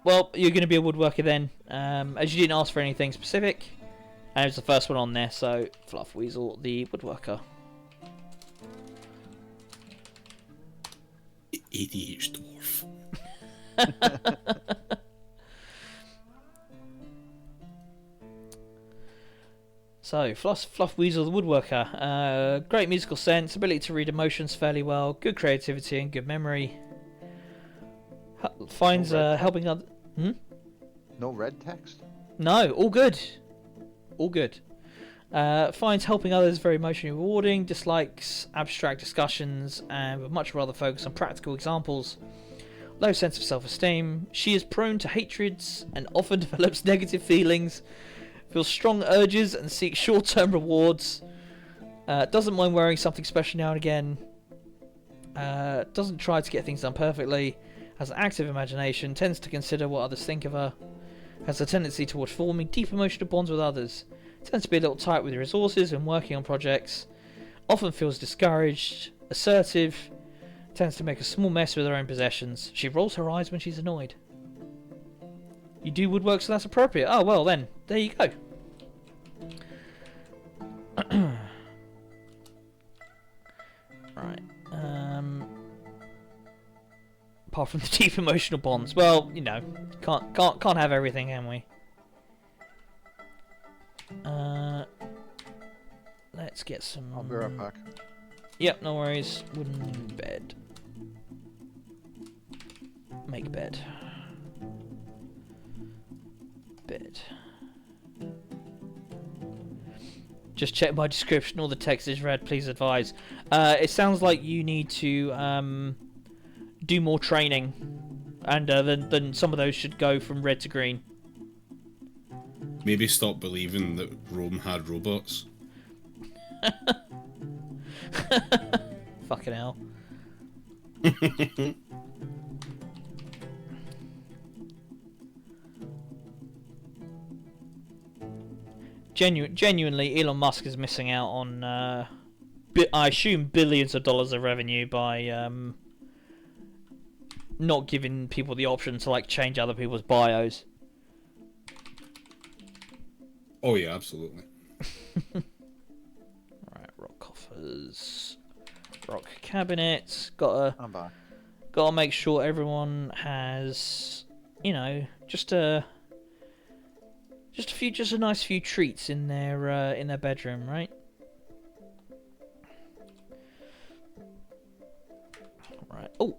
Well, you're going to be a woodworker then. As you didn't ask for anything specific, and it was the first one on there, so Fluff Weasel, the woodworker. ADH dwarf. So, Fluff Weasel, the woodworker. Great musical sense, ability to read emotions fairly well, good creativity and good memory. Finds helping other. No red text? No, all good. All good. Finds helping others very emotionally rewarding, dislikes abstract discussions, and would much rather focus on practical examples. Low sense of self-esteem. She is prone to hatreds and often develops negative feelings. Feels strong urges and seeks short-term rewards. Doesn't mind wearing something special now and again. Doesn't try to get things done perfectly. Has an active imagination. Tends to consider what others think of her. Has a tendency towards forming deep emotional bonds with others. Tends to be a little tight with resources when working on projects. Often feels discouraged. Assertive. Tends to make a small mess with her own possessions. She rolls her eyes when she's annoyed. You do woodwork, so that's appropriate. Oh, well then. There you go. Right. Apart from the deep emotional bonds. Well, you know, can't have everything, can we? Let's get some... I'll be right back. Yep, no worries. Wooden bed. Make bed. Bed. Just check my description. All the text is red. Please advise. It sounds like you need to do more training, and then some of those should go from red to green. Maybe stop believing that Rome had robots. Fucking hell. Genuinely, Elon Musk is missing out on, I assume, billions of dollars of revenue by not giving people the option to like change other people's bios. Oh yeah, absolutely. Right, rock coffers, rock cabinets. I'm back. Gotta make sure everyone has, you know, just a nice few treats in their bedroom, right? Right. Oh,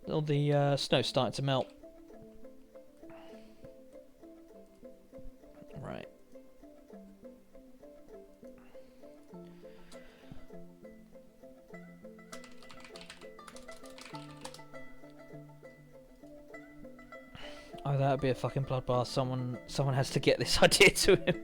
all the snow's starting to melt. Right. Oh, that would be a fucking bloodbath. Someone has to get this idea to him.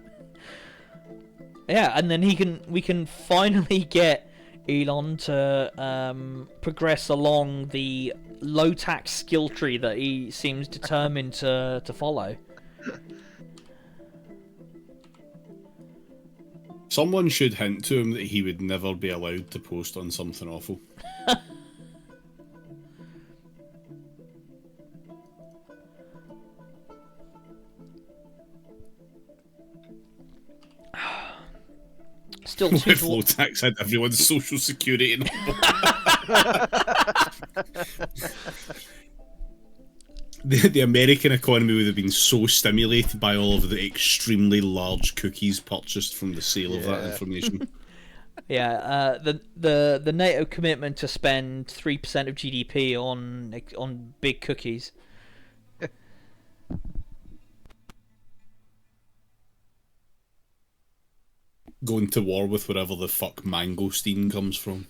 Yeah, and then we can finally get Elon to progress along the low tax skill tree that he seems determined to follow. Someone should hint to him that he would never be allowed to post on something awful. Still What if low tax had everyone's social security number? The American economy would have been so stimulated by all of the extremely large cookies purchased from the sale of that information. Yeah, the NATO commitment to spend 3% of GDP on big cookies. going to war with wherever the fuck mangosteen comes from.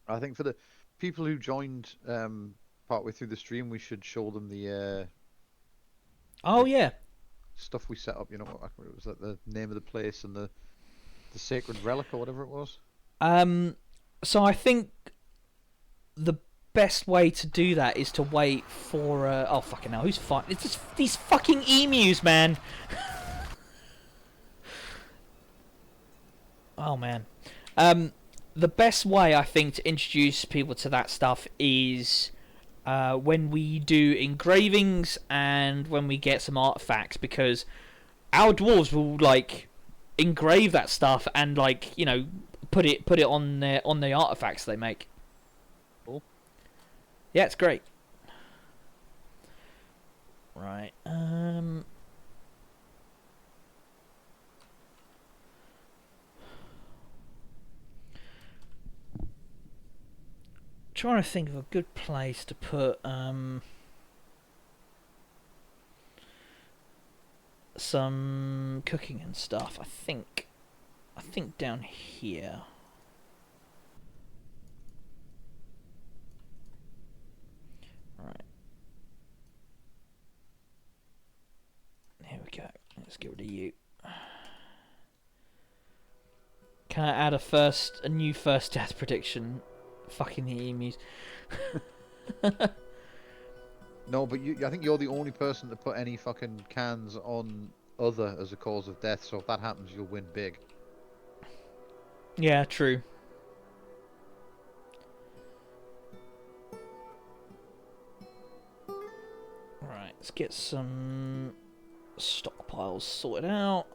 I think for the people who joined partway through the stream, we should show them the Oh yeah. stuff we set up. You know, it was like the name of the place and the sacred relic or whatever it was. So I think the best way to do that is to wait for oh fucking hell, who's fighting? It's just these fucking emus, man. Oh man. The best way I think to introduce people to that stuff is when we do engravings and when we get some artifacts, because our dwarves will like engrave that stuff and like, you know, put it on the artifacts they make. Cool. Yeah, it's great. Right. Trying to think of a good place to put some cooking and stuff. I think down here. Right. Here we go. Let's get rid of you. Can I add a new first death prediction? Fucking the emus. No, but I think you're the only person to put any fucking cans on other as a cause of death. So if that happens, you'll win big. Yeah, true. Right, let's get some stockpiles sorted out.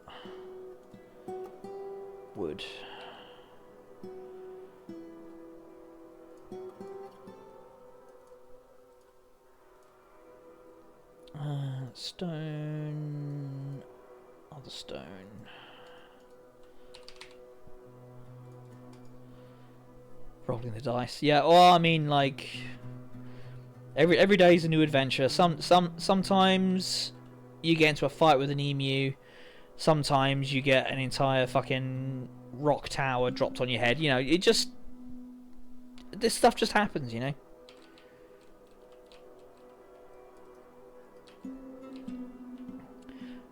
Wood. Stone. Other stone. Rolling the dice. Yeah, well, I mean, like every day is a new adventure. Sometimes you get into a fight with an emu. Sometimes you get an entire fucking rock tower dropped on your head. You know, this stuff just happens, you know.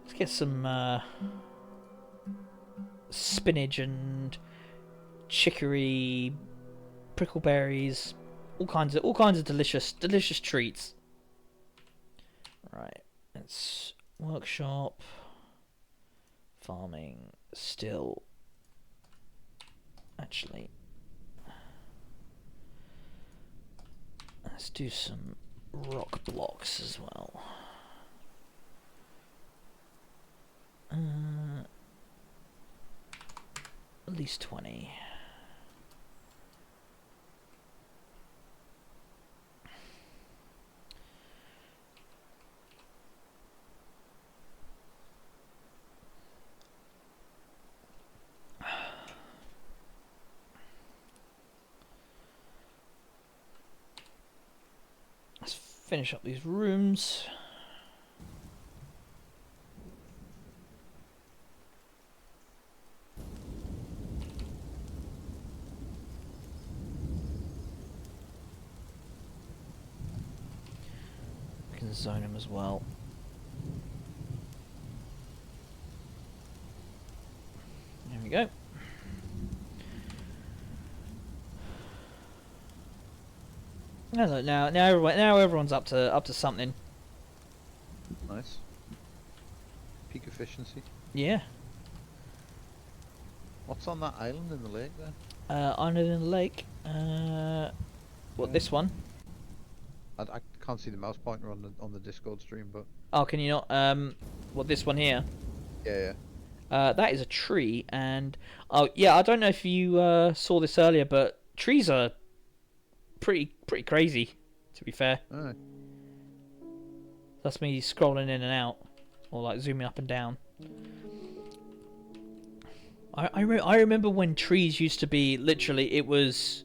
Let's get some spinach and chicory, prickleberries, all kinds of delicious treats. Right, let's workshop, farming, still. Actually, let's do some rock blocks as well. At least 20. Let's finish up these rooms. Zone him as well. There we go. Now everyone's up to something. Nice. Peak efficiency. Yeah. What's on that island in the lake there? Island in the lake. What, this one? I can't see the mouse pointer on the Discord stream, but Oh, can you not? What, this one here? yeah. That is a tree, and oh yeah, I don't know if you saw this earlier, but trees are pretty crazy, to be fair. Alright. That's me scrolling in and out, or like zooming up and down. I remember when trees used to be literally, it was,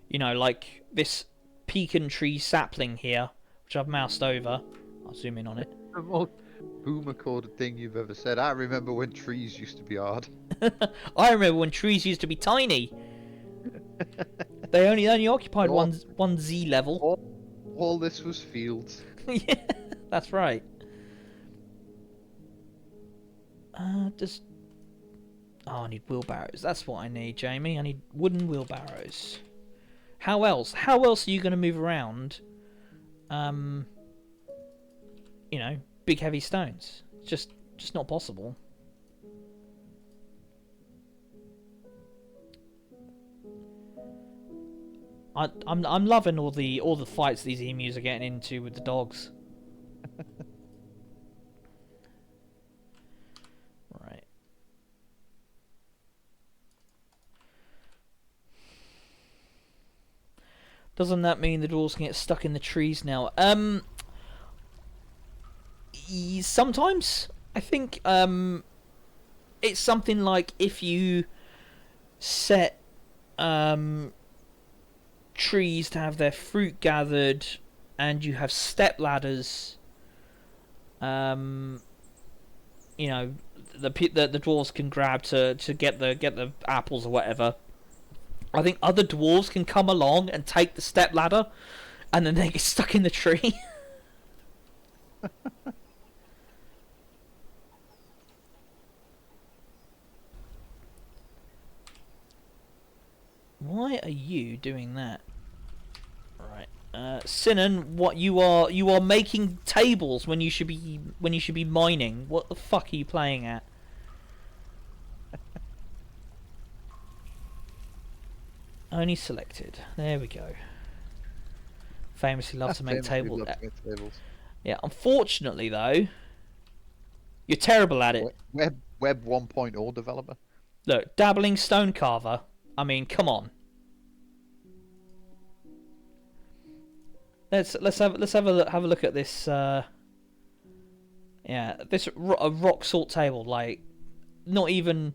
you know, like this pecan tree sapling here, which I've moused over. I'll zoom in on it. The most boomer-coded thing you've ever said. I remember when trees used to be hard. I remember when trees used to be tiny. They only occupied one Z level. All this was fields. Yeah, that's right. Just. Oh, I need wheelbarrows. That's what I need, Jamie. I need wooden wheelbarrows. How else? How else are you going to move around? You know, big heavy stones. Just not possible. I'm loving all the fights these emus are getting into with the dogs. Right. Doesn't that mean the dwarves can get stuck in the trees now? Sometimes I think it's something like if you set trees to have their fruit gathered, and you have step ladders. You know, the dwarves can grab to get the apples or whatever. I think other dwarves can come along and take the step ladder, and then they get stuck in the tree. Why are you doing that? Right, Sinan, what you are making tables when you should be mining. What the fuck are you playing at? Only selected. There we go. Famously love to make tables. Yeah, unfortunately though, you're terrible at it. Web 1.0 developer. Look, dabbling stone carver. I mean, come on. Let's have a look at this. Yeah, this a rock salt table, like not even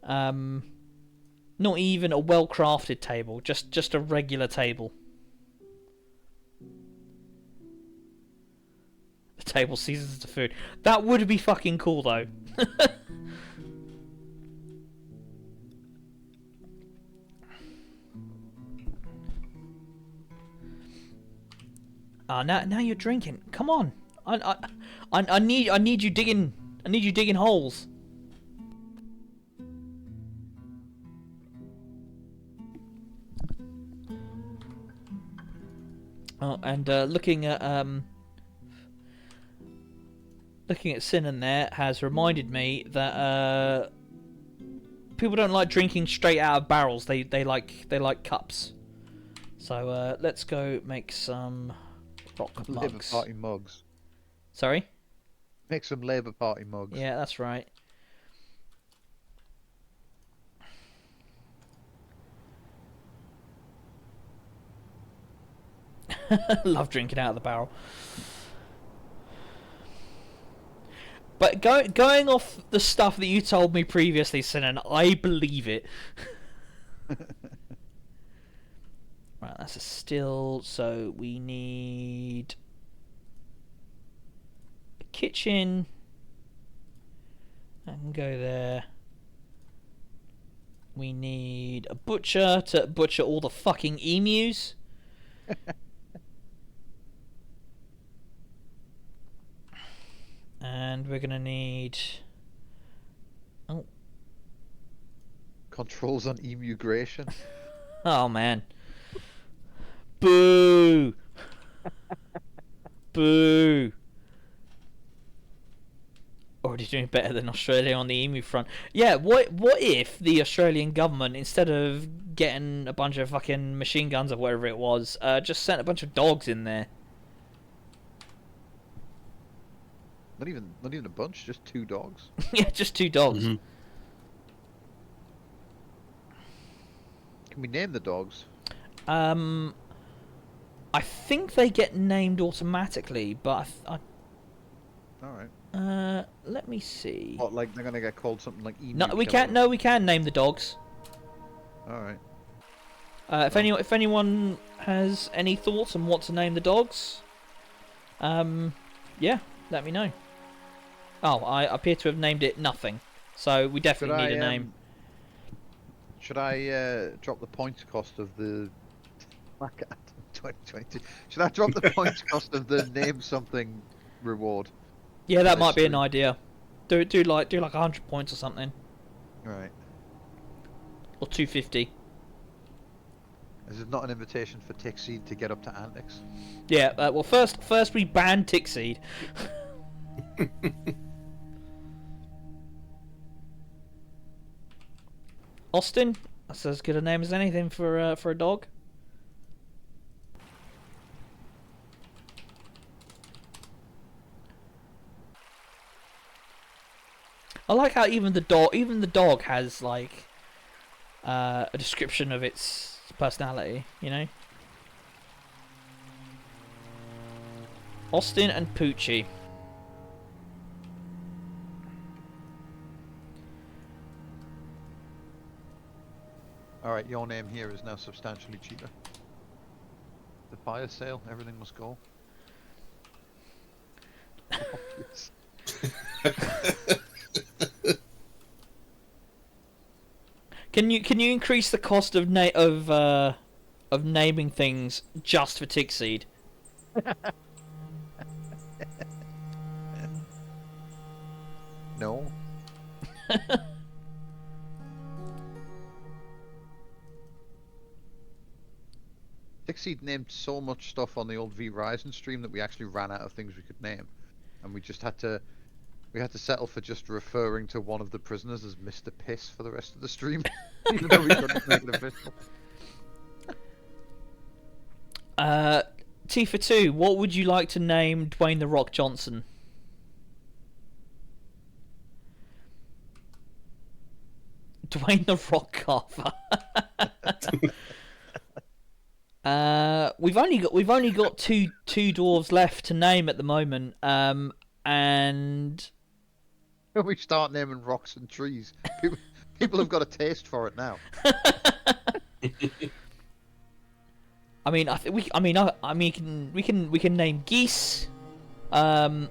a well crafted table, just a regular table. The table seasons the food. That would be fucking cool though. Now you're drinking. Come on. I need you digging. I need you digging holes. Oh, and looking at Sinan there has reminded me that people don't like drinking straight out of barrels. They like cups. So let's go make some rock Labour mugs. Party mugs. Sorry? Make some Labour Party mugs. Yeah, that's right. Love drinking out of the barrel. But going off the stuff that you told me previously, Sinan, I believe it. Right, that's a still. So we need a kitchen. I can go there. We need a butcher to butcher all the fucking emus. And we're gonna need. Oh. Controls on immigration. Oh man. Boo! Boo! Already doing better than Australia on the emu front. Yeah, what if the Australian government, instead of getting a bunch of fucking machine guns or whatever it was, just sent a bunch of dogs in there? Not even a bunch, just 2 dogs. Yeah, just 2 dogs. Mm-hmm. Can we name the dogs? I think they get named automatically, but All right. Let me see. What, like they're gonna get called something like Emu No, we Killer? can't. No, we can name the dogs. All right. If anyone has any thoughts on what to name the dogs, yeah, let me know. Oh, I appear to have named it nothing, so we definitely need a name. Should I drop the points cost of the 2022? Should I drop the points cost of the name something reward? Yeah, that this might be an stream? idea. Do like 100 points or something, Right. or 250. This is not an invitation for Tickseed to get up to antics. Yeah. Well, first we ban Tickseed. Austin, that's as good a name as anything for a dog. I like how even the dog has like a description of its personality. You know, Austin and Poochie. Alright, your name here is now substantially cheaper. The fire sale, everything must go. Obvious. Can you increase the cost of naming things just for Tickseed? No. Tickseed named so much stuff on the old V Ryzen stream that we actually ran out of things we could name, and we had to settle for just referring to one of the prisoners as Mr. Piss for the rest of the stream, even though we couldn't make it official. T for 2, what would you like to name Dwayne the Rock Johnson? Dwayne the Rock Carver. We've only got two dwarves left to name at the moment. And We start naming rocks and trees. People have got a taste for it now. I mean, we can name geese. Okay,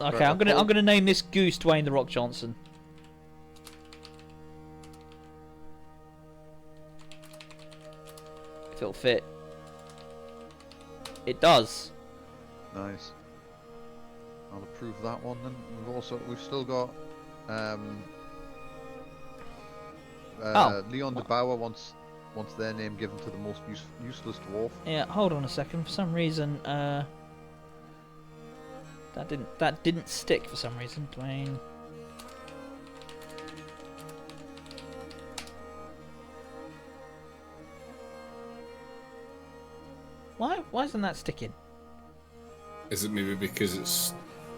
Right, I'm gonna name this goose Dwayne the Rock Johnson. If it'll fit. It does. Nice. I'll approve that one then. We've still got Leon de Bauer wants their name given to the most useless dwarf. Yeah, hold on a second. For some reason, that didn't stick for some reason, Dwayne. Why isn't that sticking? Is it maybe because it's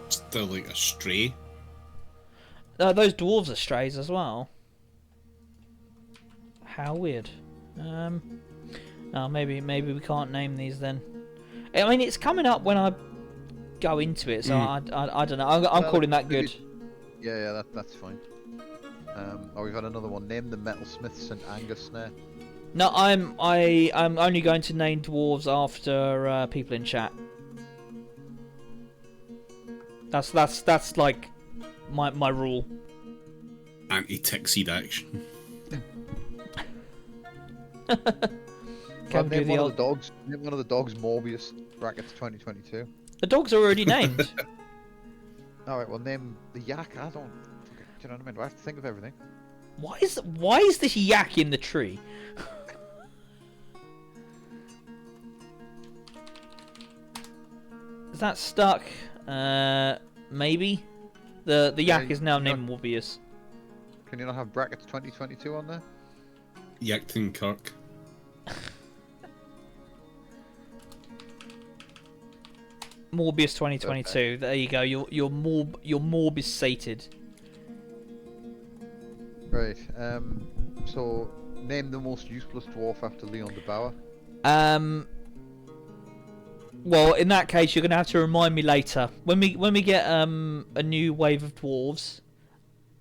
still like a stray? Those dwarves are strays as well. How weird. Oh, maybe we can't name these then. I mean, it's coming up when I go into it, so I don't know. I'm calling that good. Yeah, that's fine. We've had another one. Name the Metalsmith St. Angus snare. No, I'm only going to name dwarves after people in chat. That's like my rule. Anti-Tickseed action. Name one of the dogs. Name one of the dogs Morbius. Brackets 2022. The dogs are already named. All right. Well, name the yak. I don't. Do you know what I mean? Do I have to think of everything? Why is this yak in the tree? Is that stuck? Maybe. The yak is now named Morbius. Can you not have brackets 2022 on there? Yakton Kirk. Morbius 2022. Okay. There you go. You're Morbius sated. Right. So name the most useless dwarf after Leon de Bauer. Well, in that case, you're gonna have to remind me later when we get a new wave of dwarves.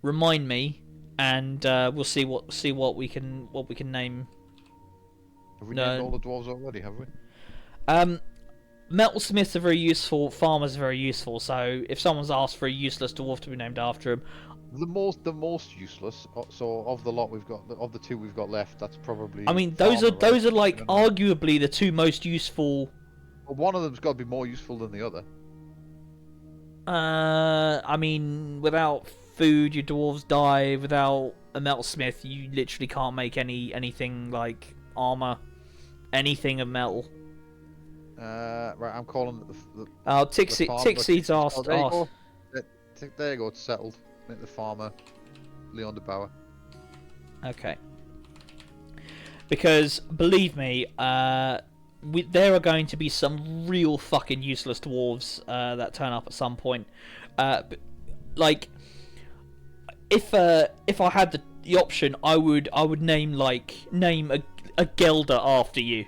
Remind me, and we'll see what we can name. Have we named all the dwarves already? Have we? Metalsmiths are very useful. Farmers are very useful. So if someone's asked for a useless dwarf to be named after him, The most useless. So of the lot we've got, of the two we've got left, that's probably. I mean those farmer, are right? like arguably the two most useful. Well, one of them's got to be more useful than the other. I mean, without food, your dwarves die. Without a metalsmith, you literally can't make anything like armor, anything of metal. Right, I'm calling it the Tickseed's asked. Oh, there you go. There you go, it's settled. Make the farmer Leon de Bauer. Okay. Because believe me, there are going to be some real fucking useless dwarves that turn up at some point. Like, if I had the option, I would name a Gelder after you.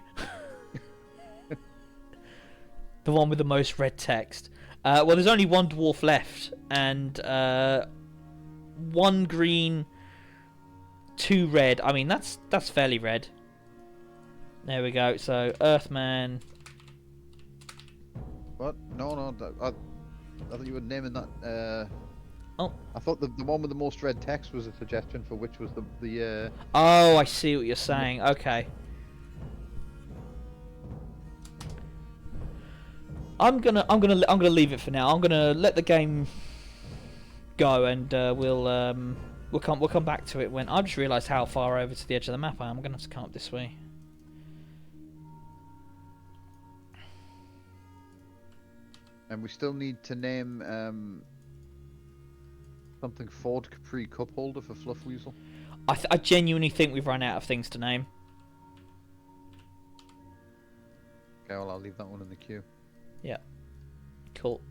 The one with the most red text. Well, there's only one dwarf left, and one green, two red. I mean, that's fairly red. There we go. So Earthman. What? No. I thought you were naming that. Oh. I thought the one with the most red text was a suggestion for which was the. Oh, I see what you're saying. Okay. I'm gonna leave it for now. I'm gonna let the game go, and we'll come back to it when I just realised how far over to the edge of the map I am. I'm gonna have to come up this way. And we still need to name something Ford Capri cup holder for Fluffweasel. I genuinely think we've run out of things to name. Okay, well I'll leave that one in the queue. Yeah. Cool.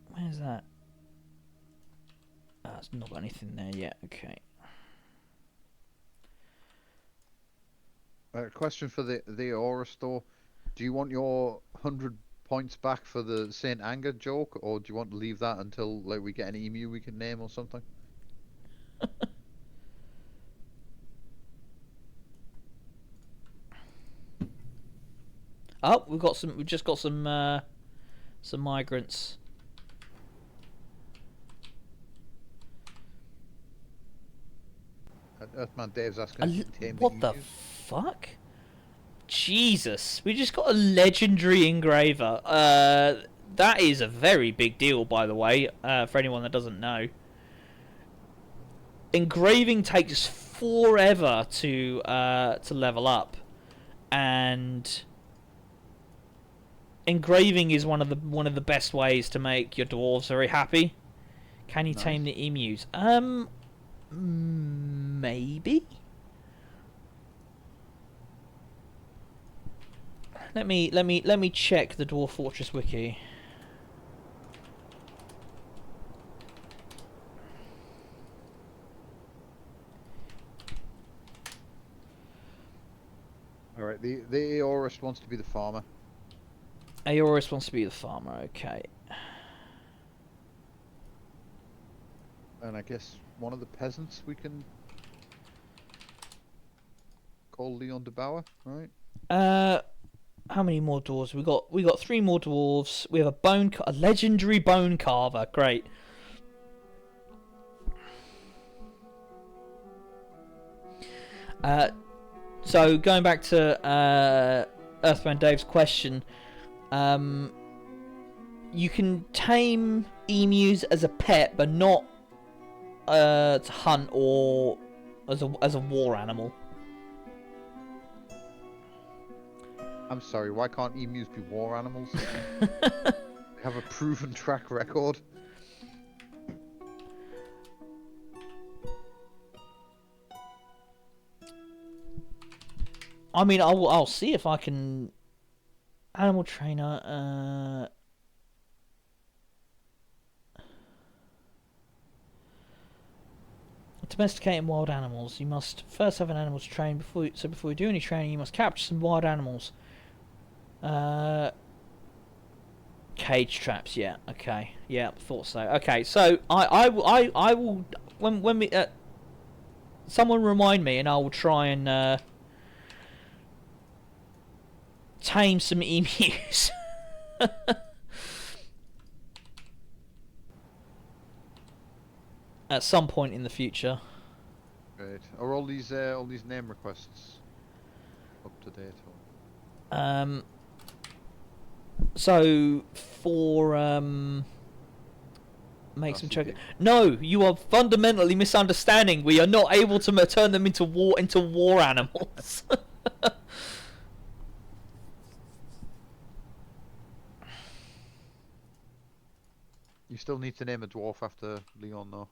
Where's that? It's not got anything there yet. Okay. Question for the Aura store. Do you want your 100 points back for the Saint Anger joke, or do you want to leave that until like we get an emu we can name or something? Oh, we've just got some migrants. Earthman Dave's asking. What the fuck? Jesus, we just got a legendary engraver. That is a very big deal, by the way, for anyone that doesn't know. Engraving takes forever to level up, and engraving is one of the best ways to make your dwarves very happy. Can you tame the emus? Maybe. Let me check the Dwarf Fortress wiki. All right, the Aorist wants to be the farmer. Aorist wants to be the farmer. Okay. And I guess one of the peasants we can call Leon de Bauer, right? How many more dwarves? We got 3 more dwarves. We have a legendary bone carver. Great. So going back to Earthbound Dave's question, you can tame emus as a pet, but not to hunt or as a war animal. I'm sorry, why can't emus be war animals? They have a proven track record. I mean, I'll see if I can. Animal trainer. domesticating wild animals. You must first have an animal to train before. So before you do any training, you must capture some wild animals. Cage traps. Yeah. Okay. Yeah. Thought so. Okay. So I will when we someone remind me, and I will try and tame some emus. At some point in the future. Great. Are all these name requests up to date? So for make some check. No, you are fundamentally misunderstanding. We are not able to turn them into war animals. You still need to name a dwarf after Leon, though.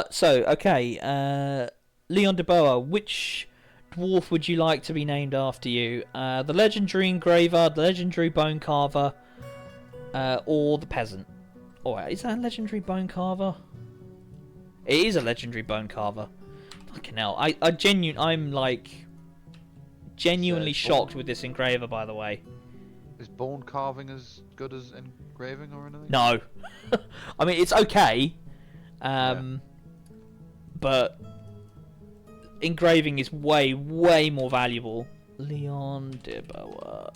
So okay. Leon de Boa, which dwarf would you like to be named after you? The legendary engraver, the legendary bone carver, or the peasant? Oh, is that a legendary bone carver? It is a legendary bone carver. Fucking hell! I'm like genuinely shocked with this engraver. By the way, is bone carving as good as engraving or anything? no. I mean, it's okay, but engraving is way more valuable. Leon de Boa.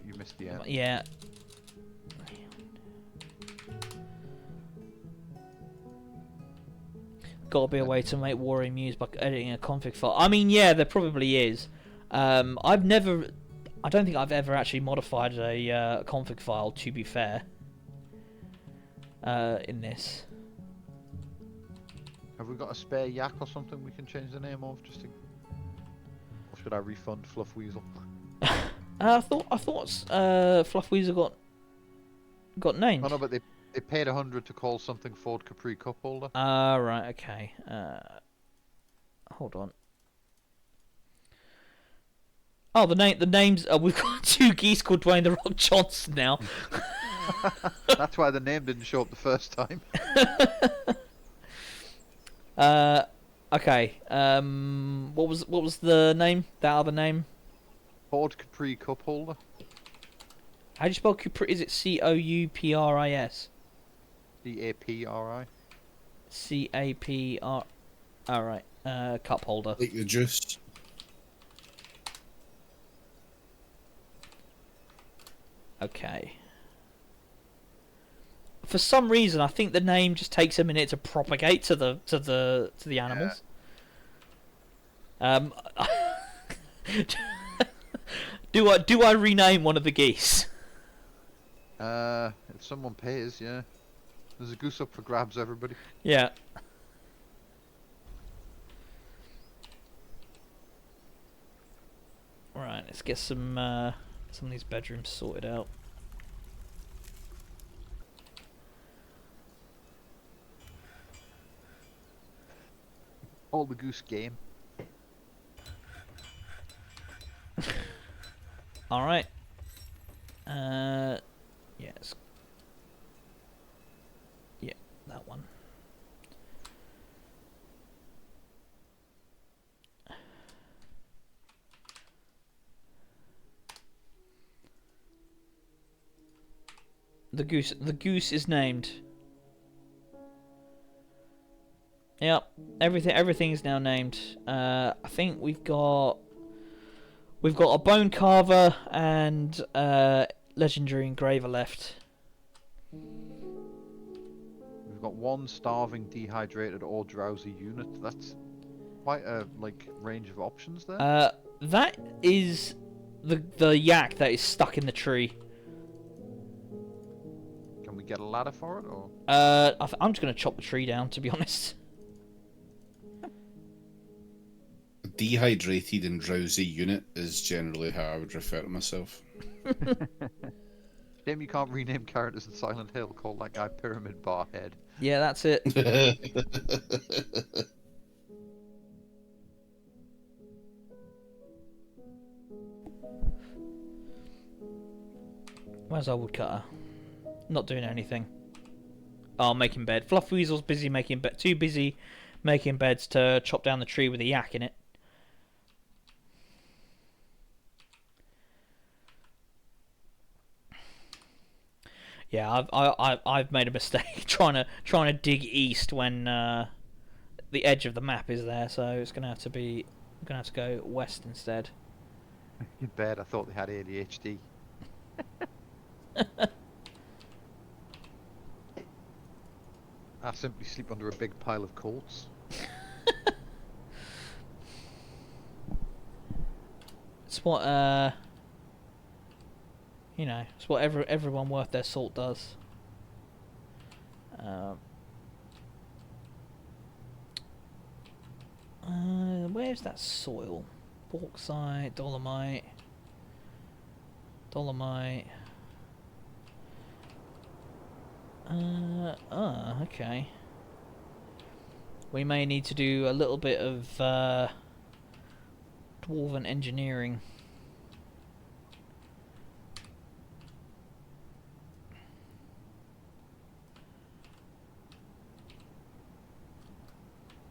You missed the end. Yeah. Gotta be a way to make Warrior Muse by editing a config file. I mean, yeah, there probably is. I don't think I've ever actually modified a config file, to be fair, in this. Have we got a spare yak or something we can change the name of, just to... Or should I refund Fluff Weasel? I thought Fluff Weasel got named. Oh no, but they paid 100 to call something Ford Capri cup holder. Right, okay. Hold on. Oh, the names. We've got two geese called Dwayne the Rock Johnson now. That's why the name didn't show up the first time. Okay. What was the name? That other name? Ford Capri cup holder. How do you spell Capri? Is it Coupris? CAPRI. CAPR. Alright. Cup holder. Like the juice. Okay. For some reason, I think the name just takes a minute to propagate to the animals. Do I rename one of the geese? If someone pays, yeah. There's a goose up for grabs, everybody. Yeah. Right, let's get some of these bedrooms sorted out. All the goose game. All right. Yes. Yeah, that one. The goose is named. Yep, everything's now named. I think we've got a bone carver and legendary engraver left. We've got one starving, dehydrated, or drowsy unit. That's quite a range of options there. That is the yak that is stuck in the tree. Can we get a ladder for it, or? I'm just gonna chop the tree down, to be honest. Dehydrated and drowsy unit is generally how I would refer to myself. Shame you can't rename characters in Silent Hill. Call that guy Pyramid Bar Head. Yeah, that's it. Where's our woodcutter? Not doing anything. Oh, making bed. Fluff Weasel's busy making bed. Too busy making beds to chop down the tree with a yak in it. Yeah, I've made a mistake trying to dig east when the edge of the map is there, so it's gonna have to go west instead. In bed, I thought they had ADHD. I simply sleep under a big pile of coats. It's what you know, it's what everyone worth their salt does. Where's that soil? Bauxite, dolomite. Okay. We may need to do a little bit of dwarven engineering.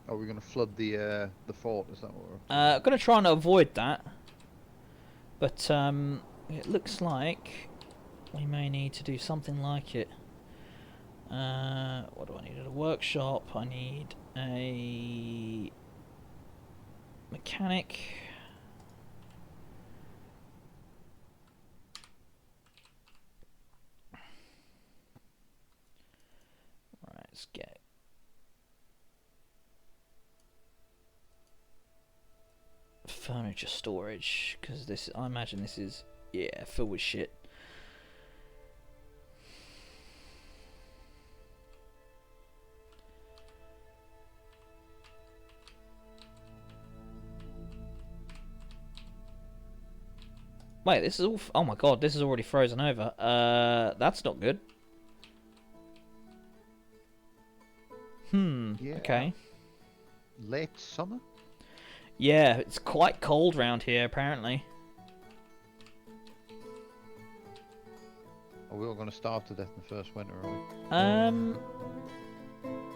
Are we going to flood the fort? Is that what we're... I'm going to try and avoid that. But it looks like we may need to do something like it. What do I need? A workshop. I need a mechanic. Right, let's get furniture storage, because this, I imagine this is, yeah, filled with shit. Wait, this is all... oh my god, this is already frozen over. That's not good. Yeah. Okay. Late summer? Yeah, it's quite cold round here, apparently. Are we all going to starve to death in the first winter, are we?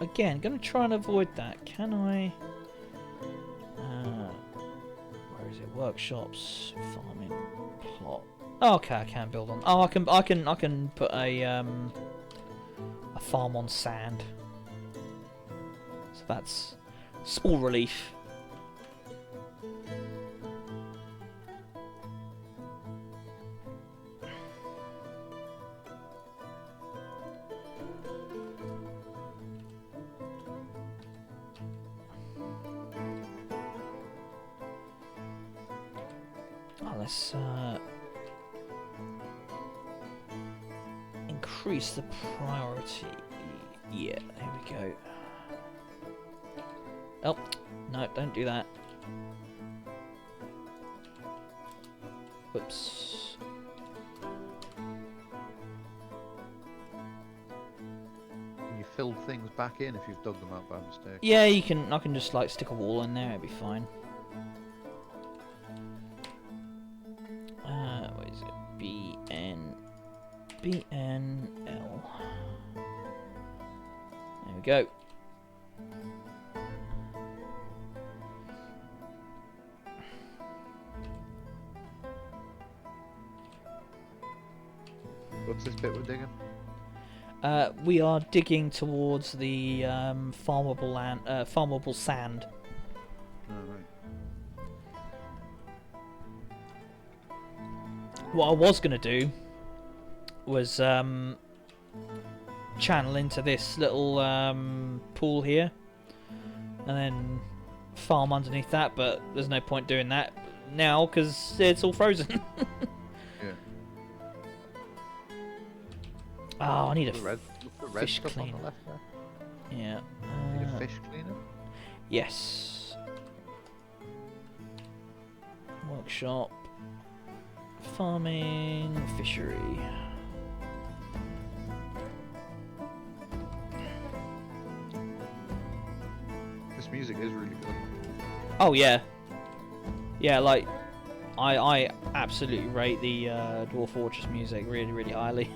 Again, gonna try and avoid that. Can I... where is it? Workshops, farming, plot. Oh, okay, I can build on... oh, I can put a farm on sand. So that's small relief. Let's increase the priority. Yeah, there we go. Oh, no, don't do that. Whoops. Can you fill things back in if you've dug them out by mistake? Yeah, you can. I can just like stick a wall in there. It'll be fine. What is it? BNL. There we go. What's this bit we're digging? We are digging towards the farmable land, farmable sand. Oh, right. What I was gonna do was channel into this little pool here, and then farm underneath that. But there's no point doing that now because it's all frozen. Yeah. Oh, I need a The red fish stuff on cleaner. the left there. Yeah. Need a fish cleaner? Yes. Workshop. Farming. Fishery. This music is really good. Oh yeah. Yeah, like I absolutely rate the Dwarf Fortress music really, really highly.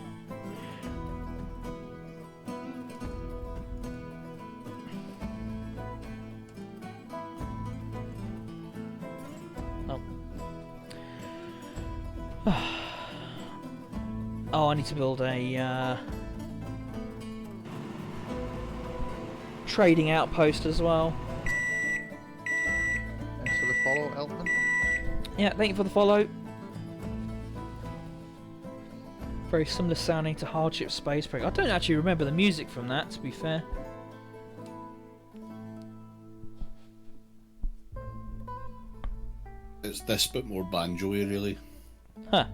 Oh, I need to build a trading outpost as well. Thanks for the follow, Elton. Yeah, thank you for the follow. Very similar sounding to Hardship Space Break. I don't actually remember the music from that, to be fair. It's this, but more banjo-y, really. Huh.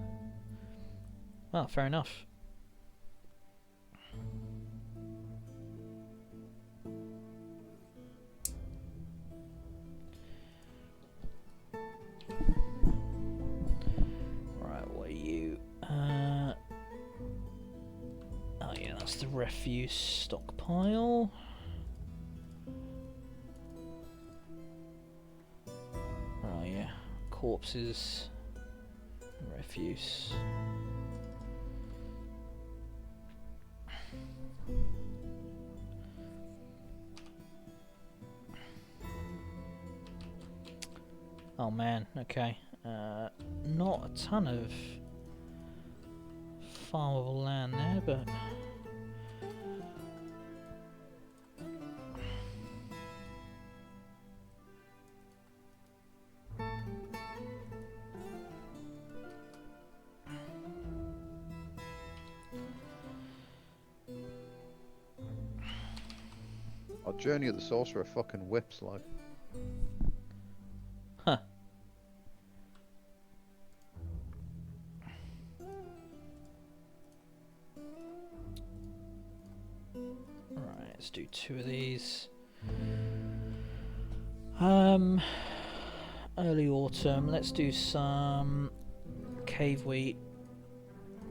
Well, fair enough. Right, what are you? Oh yeah, that's the refuse stockpile. Oh yeah, corpses, refuse. Oh man, okay. Not a ton of farmable land there, but Our Journey of the Sorcerer fucking whips, like. huh. Right, let's do 2 of these. Early autumn. Let's do some cave wheat,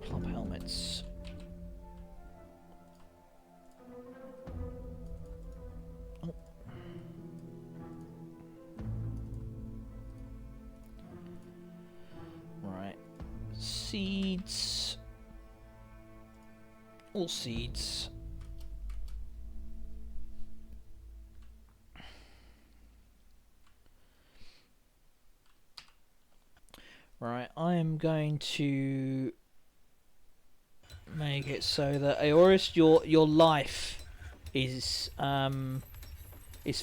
plump helmets. Oh. Right, seeds. All seeds. Right, I am going to make it so that Aorist, your life is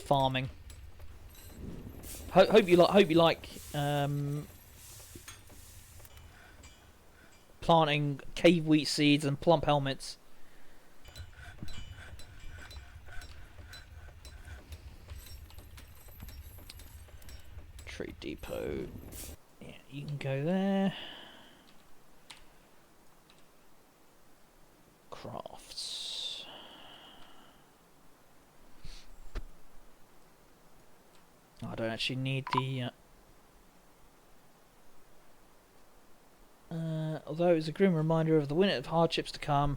farming. Hope you like planting cave wheat seeds and plump helmets. Trade depot. Yeah, you can go there. Crafts. I don't actually need the. Although it was a grim reminder of the winter of hardships to come,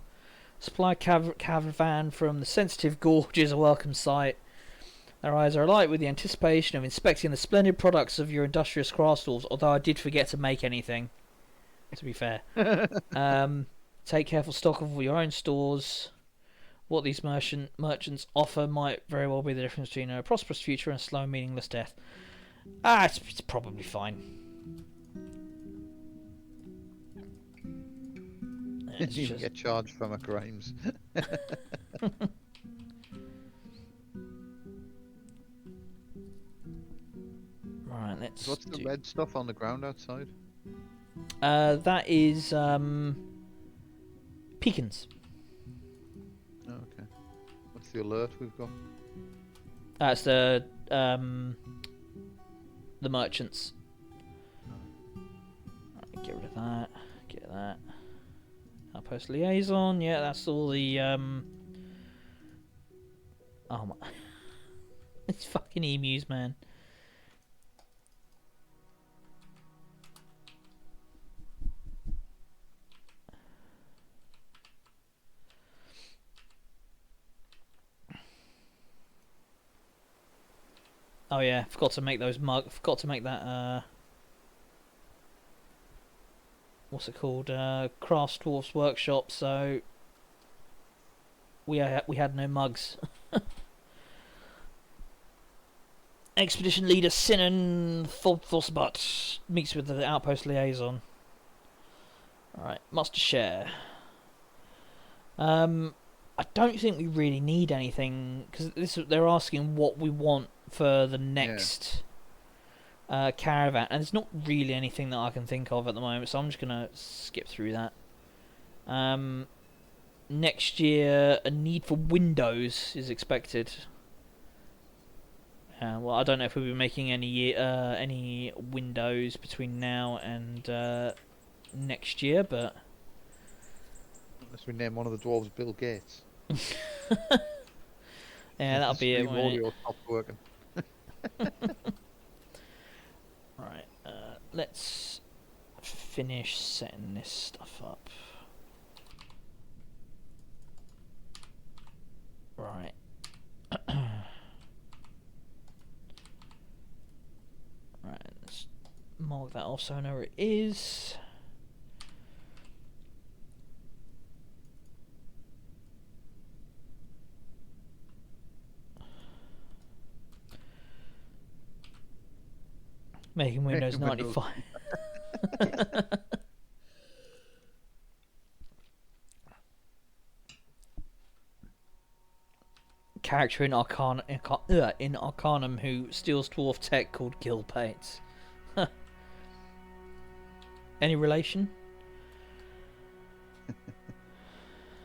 supply caravan from the sensitive gorge is a welcome sight. Their eyes are alight with the anticipation of inspecting the splendid products of your industrious craft stalls, although I did forget to make anything, to be fair. Take careful stock of your own stores. What these merchants offer might very well be the difference between a prosperous future and a slow, meaningless death. It's probably fine. Didn't even get charged for my crimes. Right, let's. What's the red stuff on the ground outside? That is pecans. Oh, okay. What's the alert we've got? That's the merchants. Right, get rid of that. Get that. Outpost liaison. Yeah, that's all the Oh my! It's fucking emus, man. Oh yeah, forgot to make those forgot to make that what's it called? Craft Dwarf's workshop, so we had no mugs. Expedition leader Sinan Thosbut meets with the outpost liaison. Alright, master share. I don't think we really need anything because they're asking what we want for the next caravan, and there's not really anything that I can think of at the moment, so I'm just gonna skip through that. Next year, a need for windows is expected. Well, I don't know if we'll be making any windows between now and next year, but unless we name one of the dwarves Bill Gates. yeah, that'll be it. Won't it? Audio stopped working. Right, let's finish setting this stuff up. Right. Right, let's mark that off so I know where it is. Making Windows 95. Character in Arcanum who steals dwarf tech called Gil Pates. Any relation?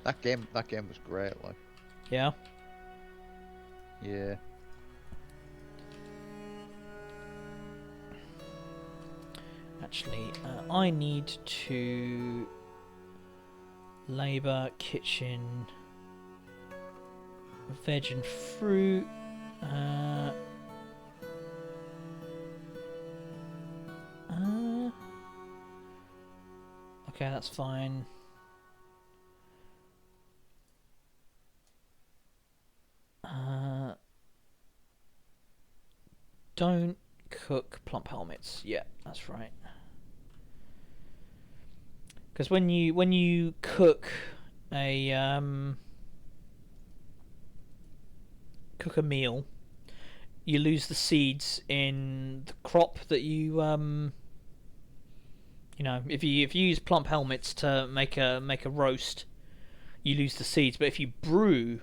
That game was great, like. Yeah. Yeah. Actually, I need to labour, kitchen, veg and fruit. Okay, that's fine. Don't cook plump helmets. Yeah, that's right. Because when you cook a meal, you lose the seeds in the crop that you you know, if you use plump helmets to make a roast, you lose the seeds. But if you brew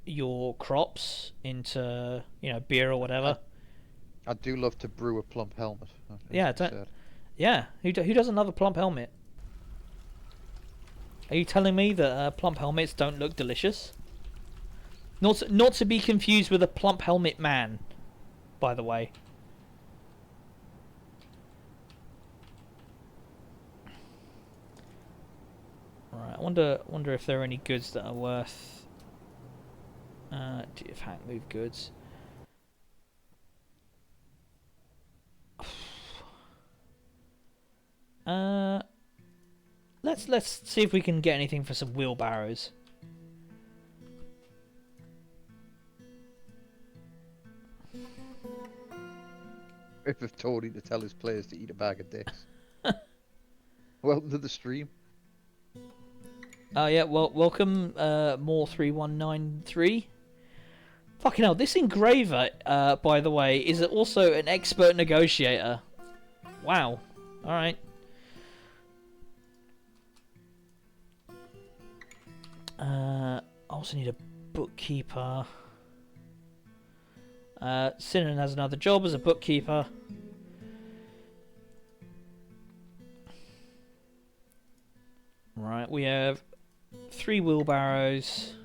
your crops into, you know, beer or whatever. I do love to brew a plump helmet. Yeah, who doesn't love a plump helmet? Are you telling me that plump helmets don't look delicious? Not to be confused with a plump helmet man, by the way. Right, I wonder if there are any goods that are worth. If hack move goods. Let's see if we can get anything for some wheelbarrows. If I've told him to tell his players to eat a bag of dicks. Welcome to the stream. Oh yeah, well, welcome, more 3193. Fucking hell, this engraver, by the way, is also an expert negotiator. Wow. Alright. I also need a bookkeeper. Sinan has another job as a bookkeeper. Right, we have 3 wheelbarrows.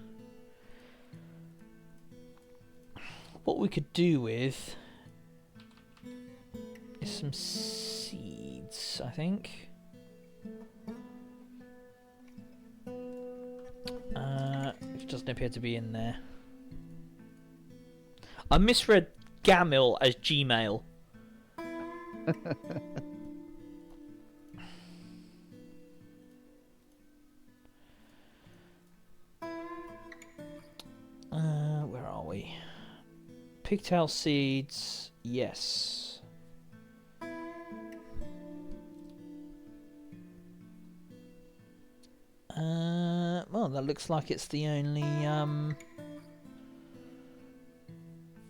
What we could do with is some seeds, I think. It doesn't appear to be in there. I misread Gamil as Gmail. Where are we? Pigtail seeds, yes. Well, that looks like it's the only,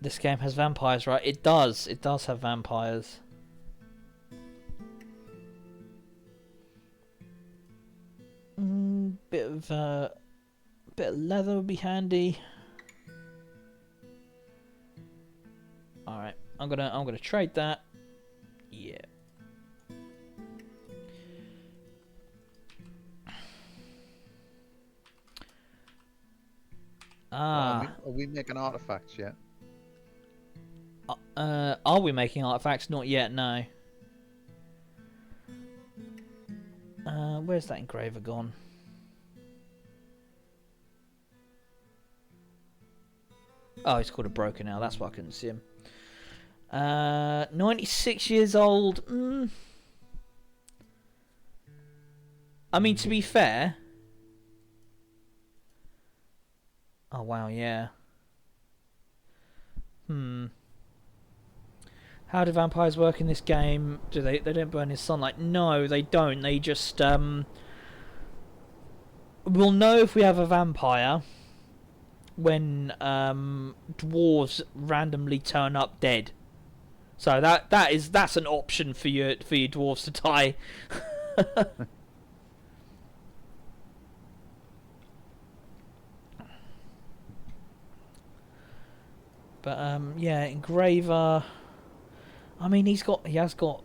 This game has vampires, right? It does. It does have vampires. bit of leather would be handy. All right, I'm gonna trade that. Yeah. Are we making artifacts yet? Are we making artifacts? Not yet, no. Where's that engraver gone? Oh, he's called a broker now. That's why I couldn't see him. 96 years old. I mean, to be fair. Oh wow, yeah. How do vampires work in this game? Do they don't burn in sunlight? No, they don't. They just we'll know if we have a vampire when dwarves randomly turn up dead. So that's an option for your dwarves to die. But yeah, engraver. I mean, he has got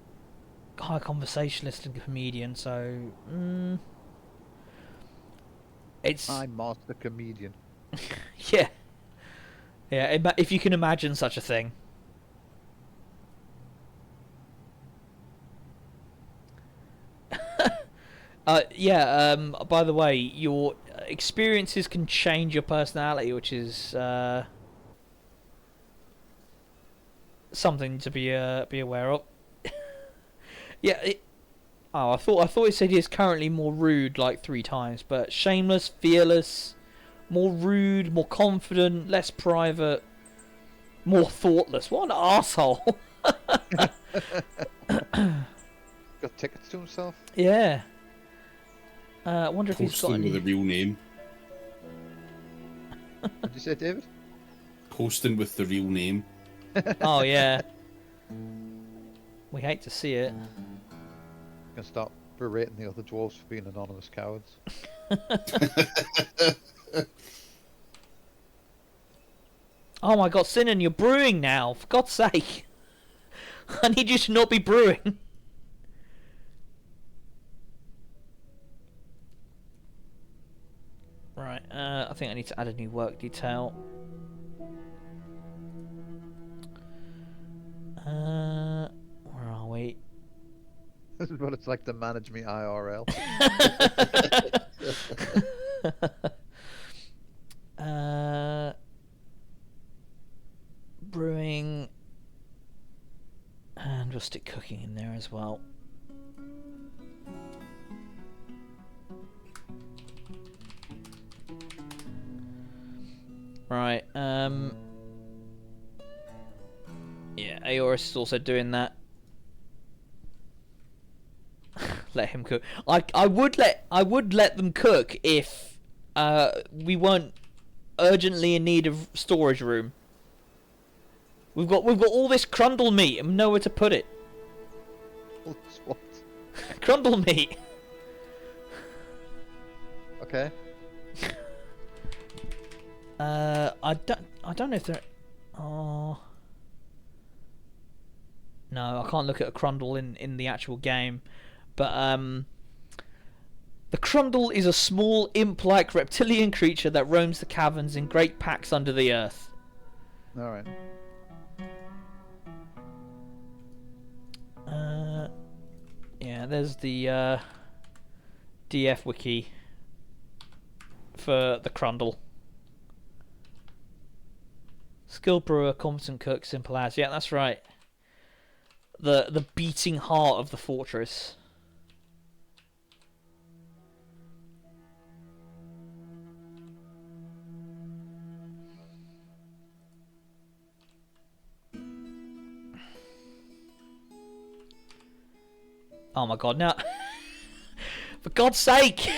high conversationalist and comedian, so it's. I'm master comedian. Yeah, yeah. If you can imagine such a thing. Yeah. By the way, your experiences can change your personality, which is something to be aware of. Yeah. I thought it said he is currently more rude, like 3 times, but shameless, fearless, more rude, more confident, less private, more thoughtless. What an asshole! Got tickets to himself. Yeah. I wonder if he's got Posting with a real name. What did you say, David? Posting with the real name. Oh yeah. We hate to see it. Gonna start berating the other dwarves for being anonymous cowards. Oh my god, Sinan, you're brewing now. For God's sake. I need you to not be brewing. Right, I think I need to add a new work detail. Where are we? This is what it's like to manage me IRL. Brewing and we'll stick cooking in there as well. Right, yeah, Aorus is also doing that. Let him cook. I would let them cook if we weren't urgently in need of storage room. We've got all this crundle meat and nowhere to put it. What? Crundle meat. Okay. I don't know if there. Oh. No, I can't look at a crundle in the actual game, but the crundle is a small imp-like reptilian creature that roams the caverns in great packs under the earth. All right. Yeah, there's the DF wiki for the crundle. Skilled brewer, competent cook, simple as. Yeah, that's right. The beating heart of the fortress. Oh my god, now for God's sake!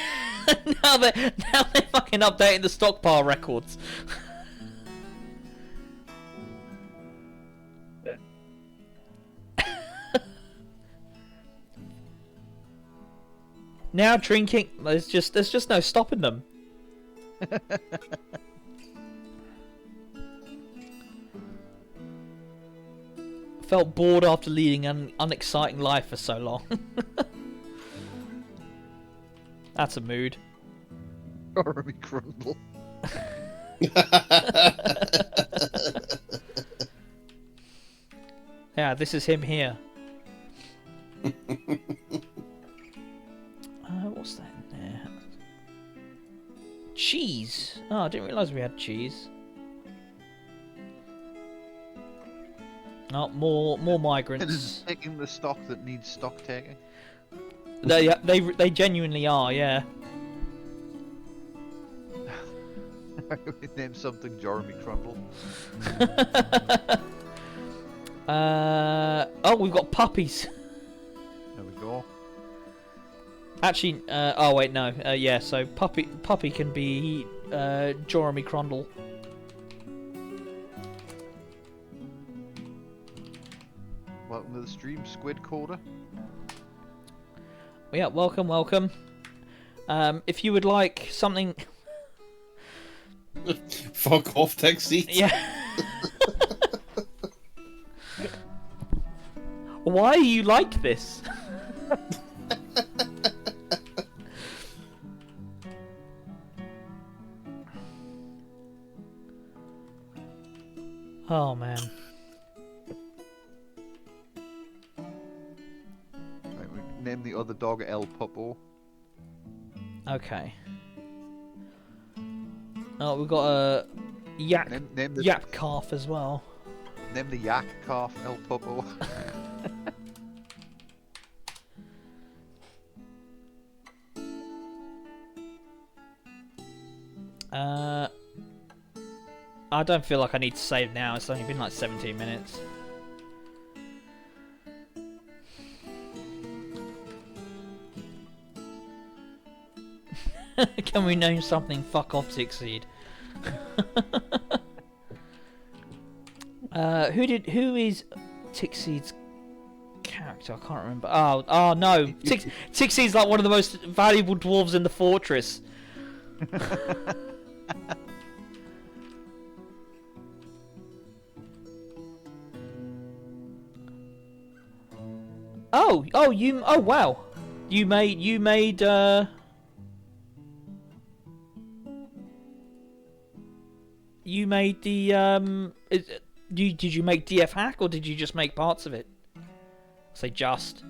now they're fucking updating the stockpile records. Now drinking. There's just no stopping them. Felt bored after leading an unexciting life for so long. That's a mood. Jeremy Grundle. Yeah, this is him here. What's that in there? Cheese. Oh, I didn't realise we had cheese. Oh, more migrants. Taking the stock that needs stock taking. They genuinely are, yeah. Name something Jeremy Crumble. Oh, we've got puppies. There we go. Actually, oh wait, no. Yeah, so puppy can be Jeremy Crundle. Welcome to the stream, Squid Coder. Yeah, welcome. If you would like something... Fuck off, Tixie. Yeah. Why are you like this? Oh man. Right, we name the other dog El Pupo. Okay. Oh, we've got a yak Name the yap calf as well. Name the yak calf El Pupo. I don't feel like I need to save now. It's only been like 17 minutes. Can we name something? Fuck off, Succeed. Who is Tixie's character? I can't remember. Oh no, Tixie's like one of the most valuable dwarves in the fortress. Oh wow, you made the did you make DF hack or did you just make parts of it? Say just.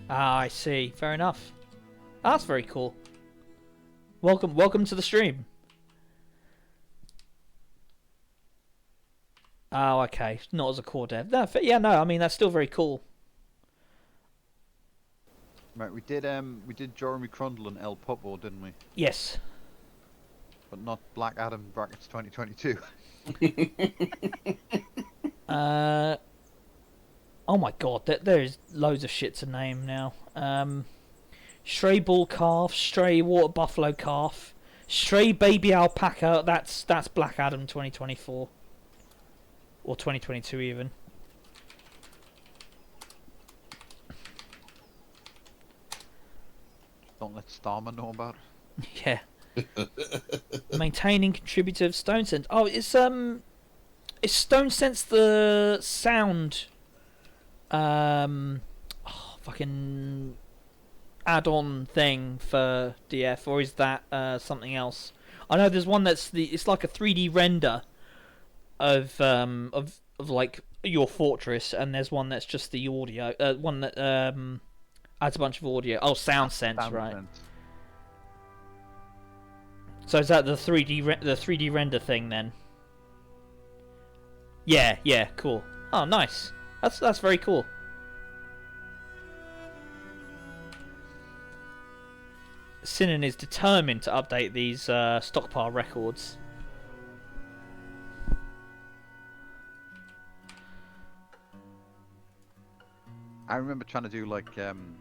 Ah, I see. Fair enough. That's very cool. Welcome to the stream. Oh, okay. Not as a core dev. No, yeah, no. I mean, that's still very cool. Right, we did Jeremy Crundle and El Pupo, didn't we? Yes. But not Black Adam brackets 2022. Oh my god, there's loads of shit to name now. Stray bull calf, stray water buffalo calf, stray baby alpaca. That's Black Adam 2024 or 2022 even. Don't let Starman know about it. Yeah. Maintaining contributive stone sense. Oh, is stone sense the sound fucking add-on thing for DF, or is that something else? I know there's one it's like a 3D render of like your fortress, and there's one that's just the audio, one that adds a bunch of audio. Oh, sound sense, right? Sense. So is that the 3D render thing then? Yeah, cool. Oh, nice. That's very cool. Sinan is determined to update these stockpile records. I remember trying to do like fucking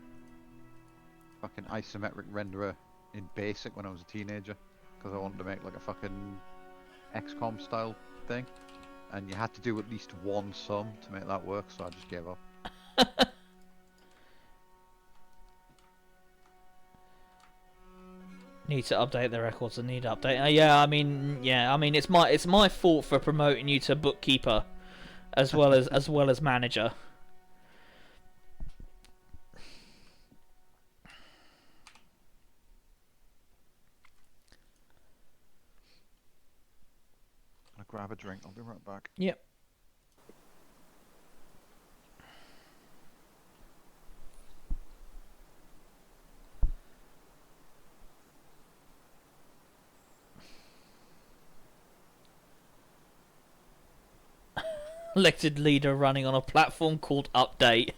isometric renderer in BASIC when I was a teenager, because I wanted to make like a fucking XCOM style thing, and you had to do at least one sum to make that work. So I just gave up. Need to update the records. I need to update. Yeah, I mean, it's my fault for promoting you to bookkeeper, as well as manager. I'll grab a drink. I'll be right back. Yep. Elected leader running on a platform called Update.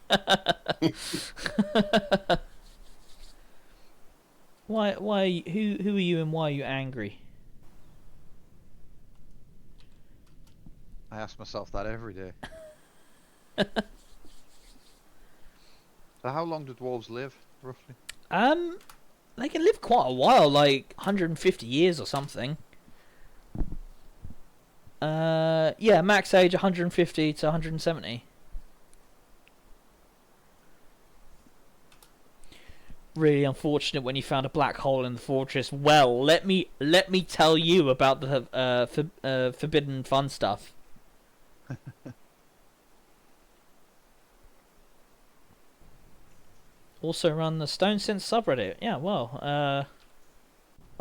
Why who are you and why are you angry? I ask myself that every day. So how long do dwarves live, roughly? They can live quite a while, like 150 years or something. Yeah, max age 150 to 170. Really unfortunate when you found a black hole in the fortress. Well, let me tell you about the forbidden fun stuff. Also run the Stone Sense subreddit. Yeah, well, a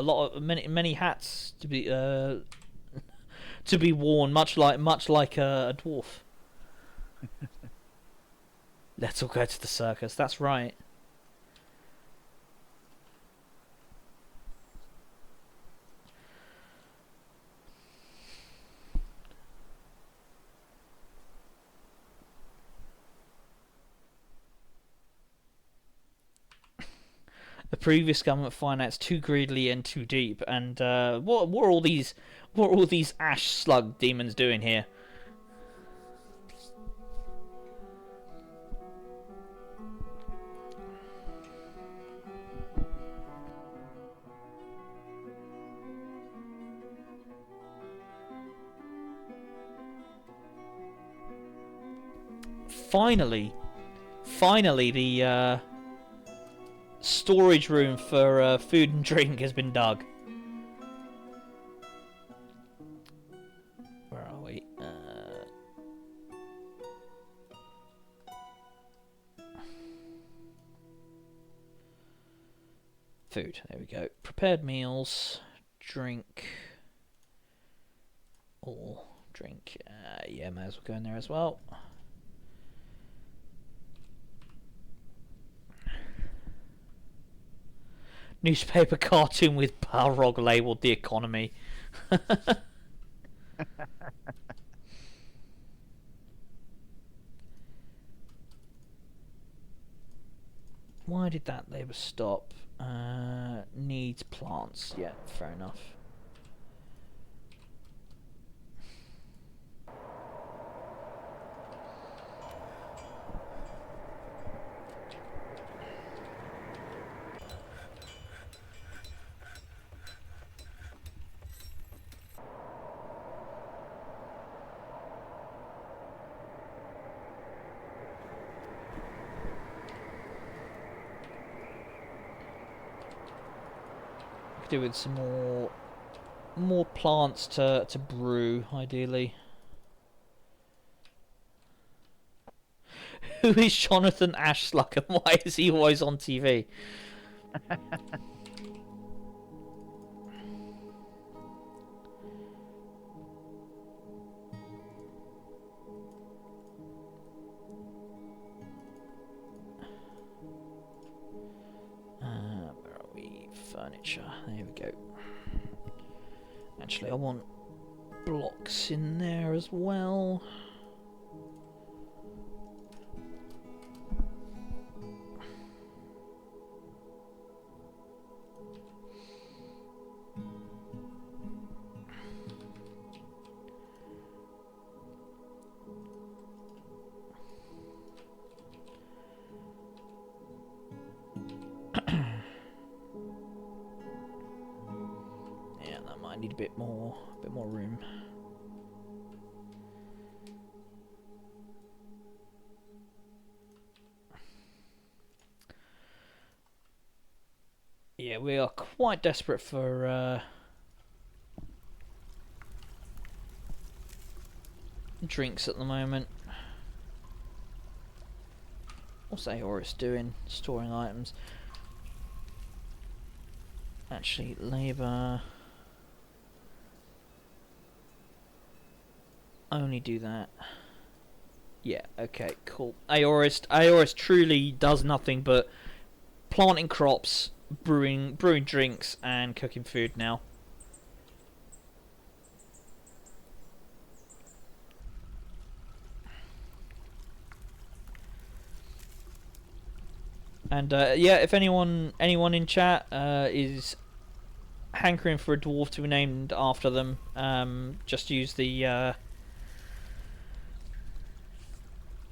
lot of many hats to be to be worn, much like a dwarf. Let's all go to the circus. That's right. The previous government financed too greedily and too deep. And what are all these ash slug demons doing here? Finally, the storage room for food and drink has been dug. Where are we? Food. There we go. Prepared meals, drink, or drink. Yeah, may as well go in there as well. Newspaper cartoon with Balrog labelled the economy. Why did that labour stop? Needs plants. Yeah, fair enough. Do with some more plants to brew, ideally. Who is Jonathan Ashluck and why is he always on TV? Where are we? Furniture. There we go. Actually, I want blocks in there as well. need a bit more room. Yeah, we are quite desperate for drinks at the moment. What's Aorus doing? Storing items. Actually, labour. Only do that. Yeah, okay, cool. Aorus truly does nothing but planting crops, brewing drinks, and cooking food now. And yeah, if anyone in chat is hankering for a dwarf to be named after them, just use the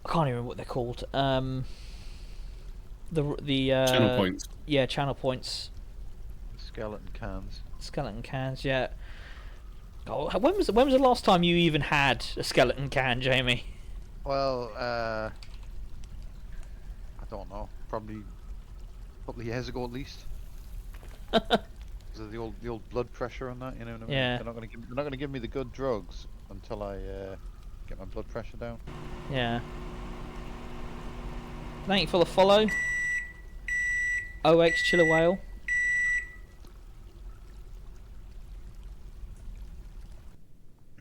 I can't even remember what they're called. The Channel points. Yeah, channel points. Skeleton cans. Skeleton cans, yeah. Oh, when was the last time you even had a skeleton can, Jamie? Well, I don't know. Probably a couple of years ago at least. Because of the old blood pressure on that, you know what I mean? Yeah. They're not gonna give me the good drugs until I get my blood pressure down. Yeah. Thank you for the follow. OX Chiller Whale.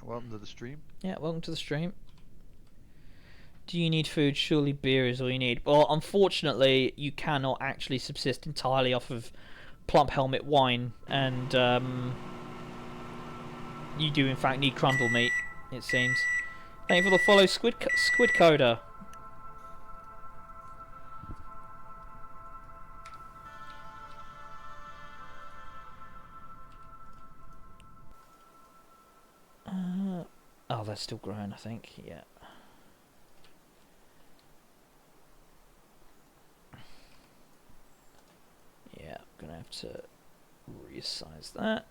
Welcome to the stream. Yeah, welcome to the stream. Do you need food? Surely beer is all you need. Well, unfortunately, you cannot actually subsist entirely off of Plump Helmet wine, and you do in fact need crundle meat, it seems. Thank you for the follow, Squid Coder. Oh, they're still growing, I think. Yeah. Yeah, I'm gonna have to resize that.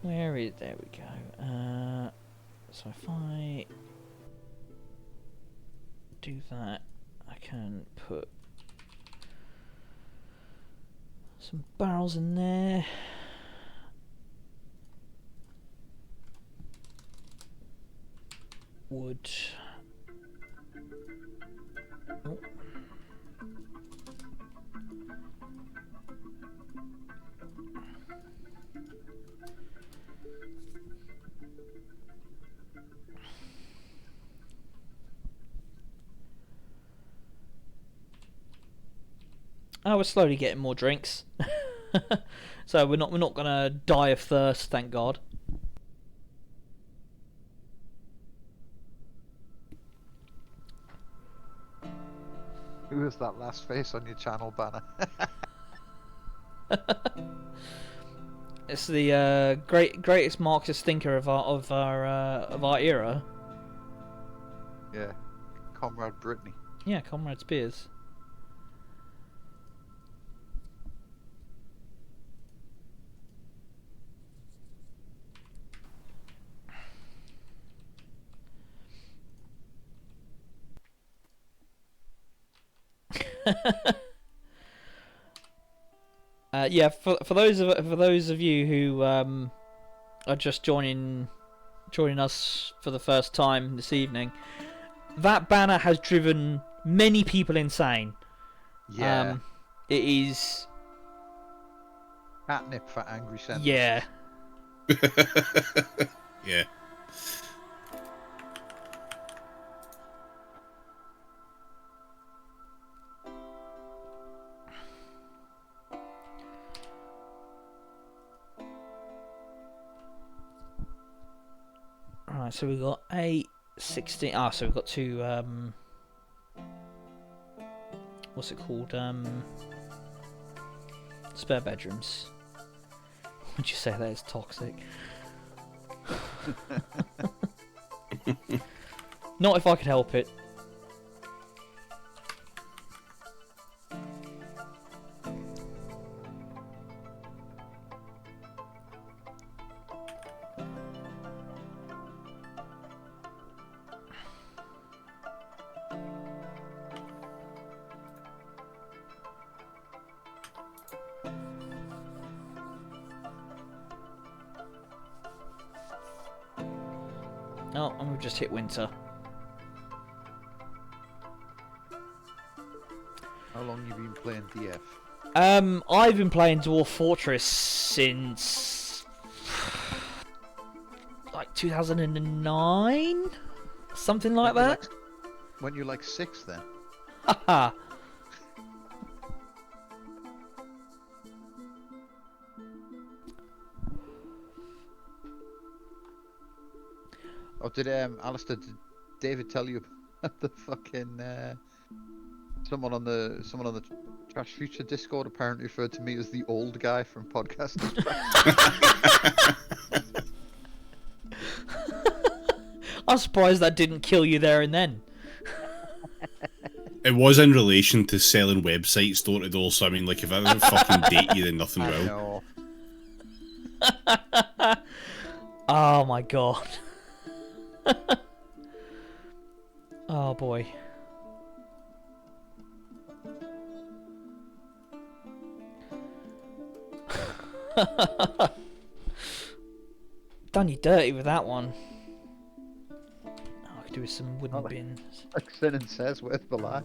Where is... There we go. So if I do that, I can put some barrels in there. Wood. Oh. Oh, we're slowly getting more drinks. So we're not gonna die of thirst, thank God. Who is that last face on your channel banner? It's the greatest Marxist thinker of our era. Yeah, Comrade Brittany. Yeah, Comrade Spears. Yeah, for those of you who are just joining us for the first time this evening, that banner has driven many people insane. Yeah. It is Catnip for angry senators. Yeah. Yeah. Alright, so we've got 8, 16. Ah, so we've got two. What's it called? Spare bedrooms. Would you say that is toxic? Not if I could help it. Oh, and we've just hit winter. How long have you been playing DF? I've been playing Dwarf Fortress since like 2009, something like that. When you're like 6, then. Haha. Oh, did Alistair, did David tell you about the fucking someone on the Trash Future Discord apparently referred to me as the old guy from Podcasters. I'm surprised that didn't kill you there and then. It was in relation to selling websites door to door, so I mean, like, if I don't fucking date you, then nothing I will. know. Oh my god. Oh boy. Done you dirty with that one. Oh, I could do with some wooden bins. Like Sinan says, worth the lie.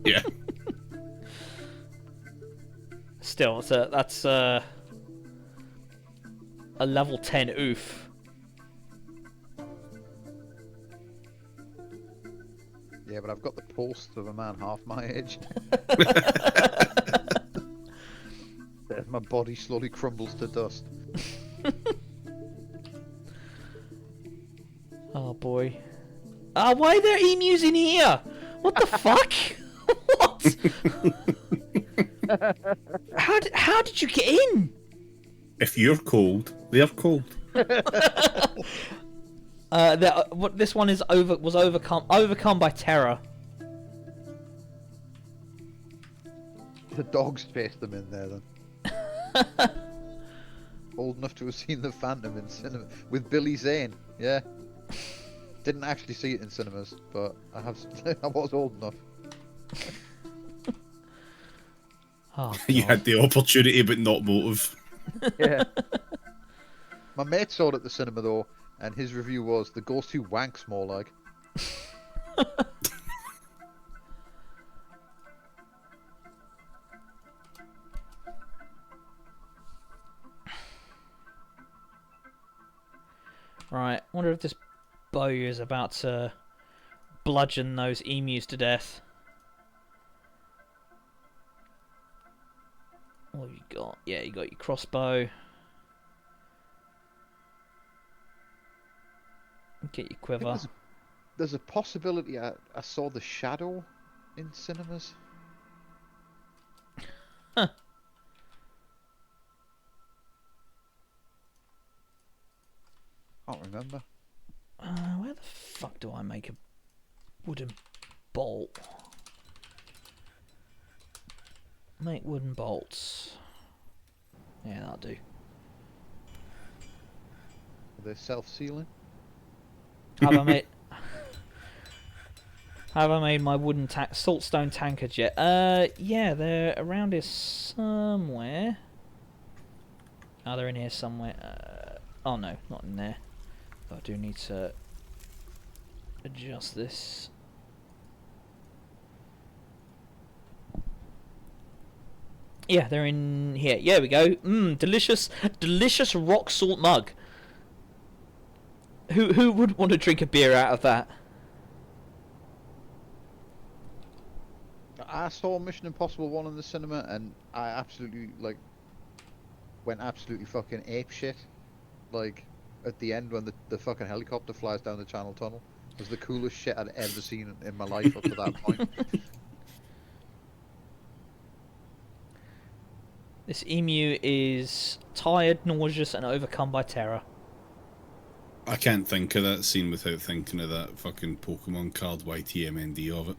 Yeah. Still, that's a level 10 oof. Yeah, but I've got the pulse of a man half my age. As my body slowly crumbles to dust. Oh boy. Ah, why are there emus in here? What the fuck? What? How did you get in? If you're cold, they're cold. What this one is was overcome by terror. The dogs chased them in there then. Old enough to have seen the Phantom in cinema with Billy Zane. Yeah. Didn't actually see it in cinemas, but I have. I was old enough. Oh, You God. had the opportunity, but not motive. Yeah. My mate saw it at the cinema though, and his review was the ghost who wanks more like. Right, wonder if this bow is about to bludgeon those emus to death. What have you got? Yeah, you got your crossbow. Get your quiver. There's a possibility I saw the shadow in cinemas. Huh. Can't remember. Where the fuck do I make a wooden bolt? Make wooden bolts. Yeah, that'll do. Are they self-sealing? Have I made my wooden saltstone tankard yet? Yeah, they're around here somewhere. Oh, they're in here somewhere. Oh no, not in there. I do need to adjust this. Yeah, they're in here. Yeah, we go. Delicious, delicious rock salt mug. Who would want to drink a beer out of that? I saw Mission Impossible 1 in the cinema, and I absolutely went absolutely fucking ape shit. Like at the end when the fucking helicopter flies down the Channel Tunnel. It was the coolest shit I'd ever seen in my life up to that point. This emu is tired, nauseous, and overcome by terror. I can't think of that scene without thinking of that fucking Pokemon card YTMND of it.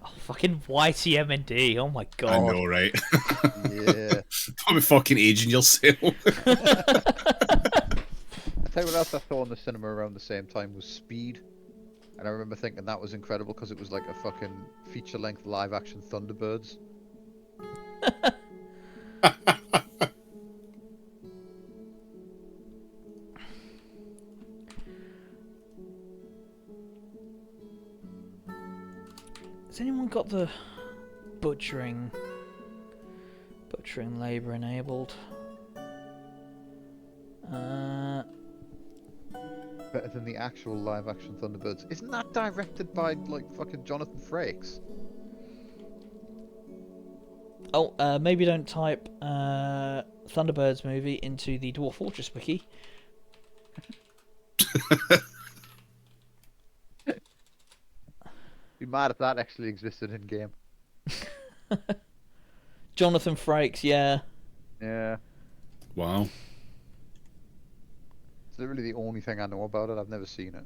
Oh, fucking YTMND. Oh my god. I know, right? Yeah. Don't be fucking aging yourself. I tell you what else I saw in the cinema around the same time was Speed. And I remember thinking that was incredible because it was like a fucking feature-length live-action Thunderbirds. Has anyone got the butchering labour enabled? Better than the actual live-action Thunderbirds. Isn't that directed by, like, fucking Jonathan Frakes? Oh, maybe don't type Thunderbirds movie into the Dwarf Fortress wiki. Be mad if that actually existed in game. Jonathan Frakes, yeah. Yeah. Wow. It's literally the only thing I know about it. I've never seen it.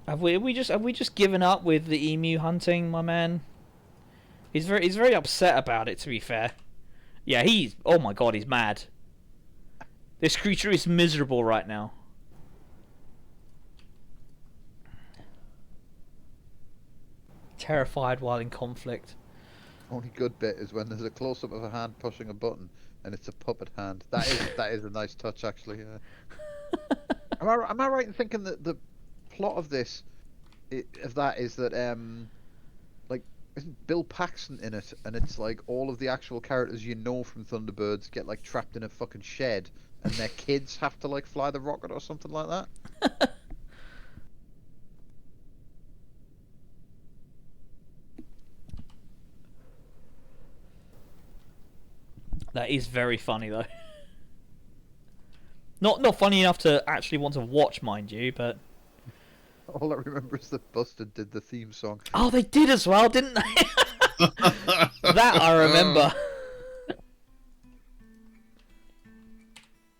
Have we just given up with the emu hunting, my man? He's very upset about it, to be fair. Yeah, oh my god, he's mad. This creature is miserable right now. Terrified while in conflict. Only good bit is when there's a close-up of a hand pushing a button, and it's a puppet hand. That is a nice touch, actually. Yeah. Am I right in thinking that the plot of this, is that like, isn't Bill Paxton in it? And it's like all of the actual characters you know from Thunderbirds get like trapped in a fucking shed, and their kids have to like fly the rocket or something like that. That is very funny though. Not funny enough to actually want to watch, mind you, but All I remember is that Busted did the theme song. oh, they did as well, didn't they? That I remember.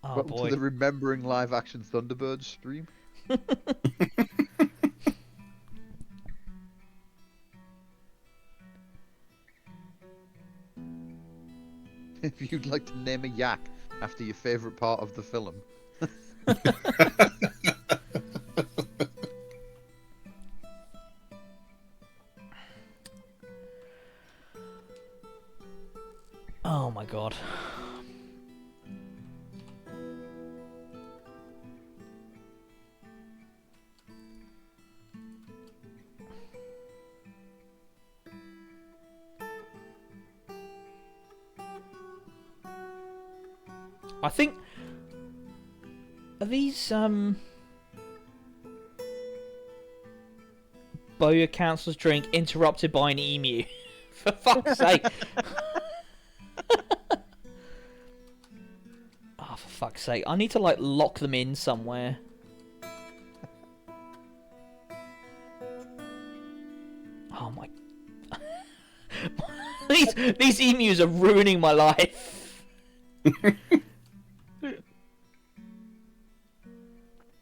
Oh Welcome boy. to the Remembering Live Action Thunderbirds stream. If you'd like to name a yak after your favourite part of the film. Oh my god. I think, are these Bowyer Council's drink interrupted by an emu? For fuck's sake. Oh, for fuck's sake. I need to like lock them in somewhere. Oh my. These emus are ruining my life.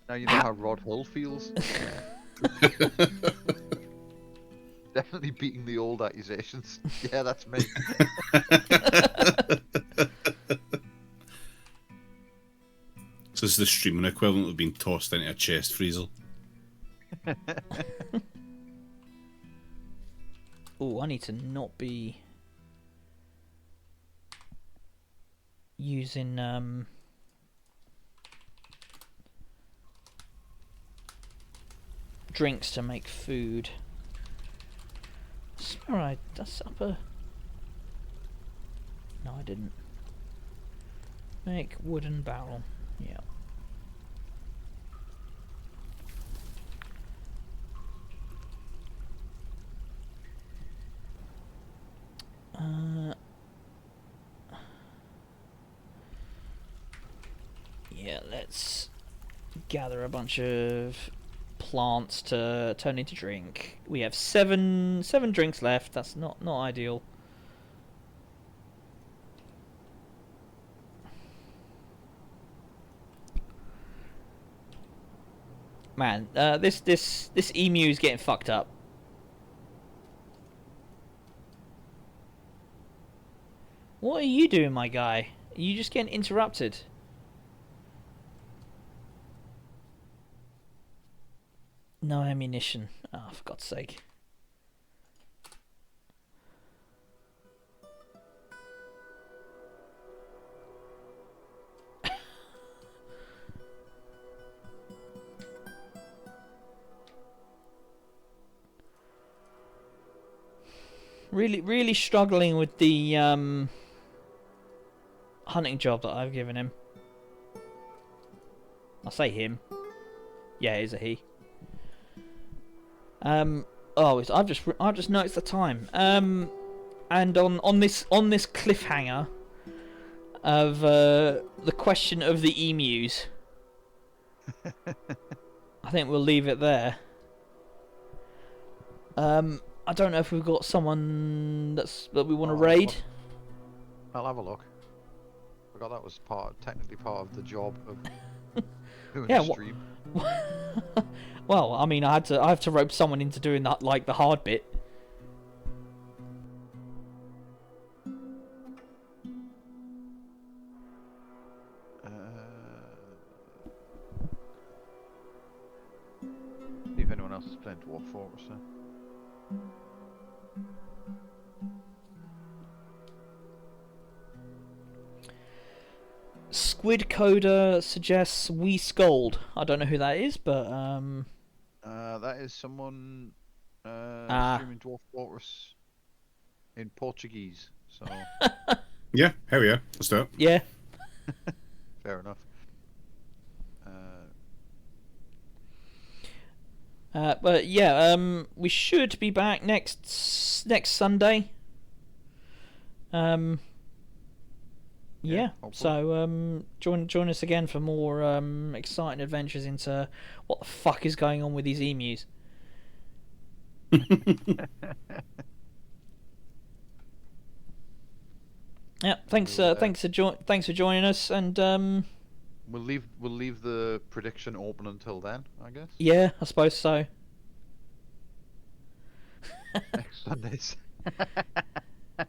Now you know how Rod Hull feels. Definitely beating the old accusations. Yeah, that's me. So this is the streaming equivalent of being tossed into a chest freezer. Oh, I need to not be using drinks to make food. Alright, that's up a... No, I didn't. Make wooden barrel. Yeah. Yeah, let's gather a bunch of plants to turn into drink. We have seven drinks left. That's not ideal. Man, this emu is getting fucked up. What are you doing, my guy? Are you just getting interrupted? No ammunition. Oh, for God's sake. Really struggling with the hunting job that I've given him. I say him. Yeah, it is a he. Oh, I've just noticed the time. And on this cliffhanger of the question of the emus, I think we'll leave it there. I don't know if we've got someone that we want to raid. I'll have a look. Forgot that was technically part of the job of doing the stream. Well, I mean, I have to rope someone into doing that, like the hard bit. See if anyone else is playing Dwarf Fortress. Squid Coder suggests We Scold. I don't know who that is, but that is someone streaming Dwarf Fortress in Portuguese. So Yeah, hell yeah, let's do it. yeah. Fair enough. But yeah, we should be back next Sunday. Yeah. So join us again for more exciting adventures into what the fuck is going on with these emus. Yeah. Thanks for joining us, and we'll leave the prediction open until then, I guess. yeah, I suppose so. Next Sundays.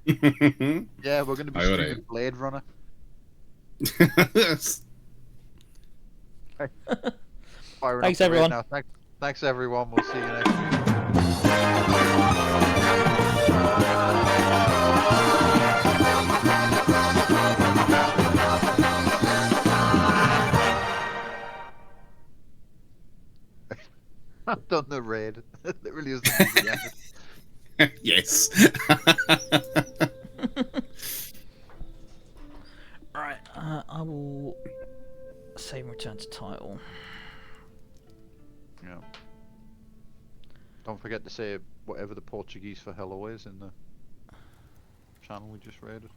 Yeah, we're going to be streaming Blade Runner. Thanks everyone. Now. Thanks everyone. We'll see you next week. I've done the raid. It really is the movie. Yes. Alright, I will save and return to title. Yeah. Don't forget to say whatever the Portuguese for hello is in the channel we just raided.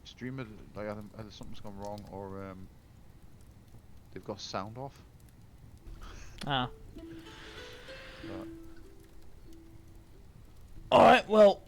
Streamer, like either something's gone wrong or they've got sound off. Alright, well,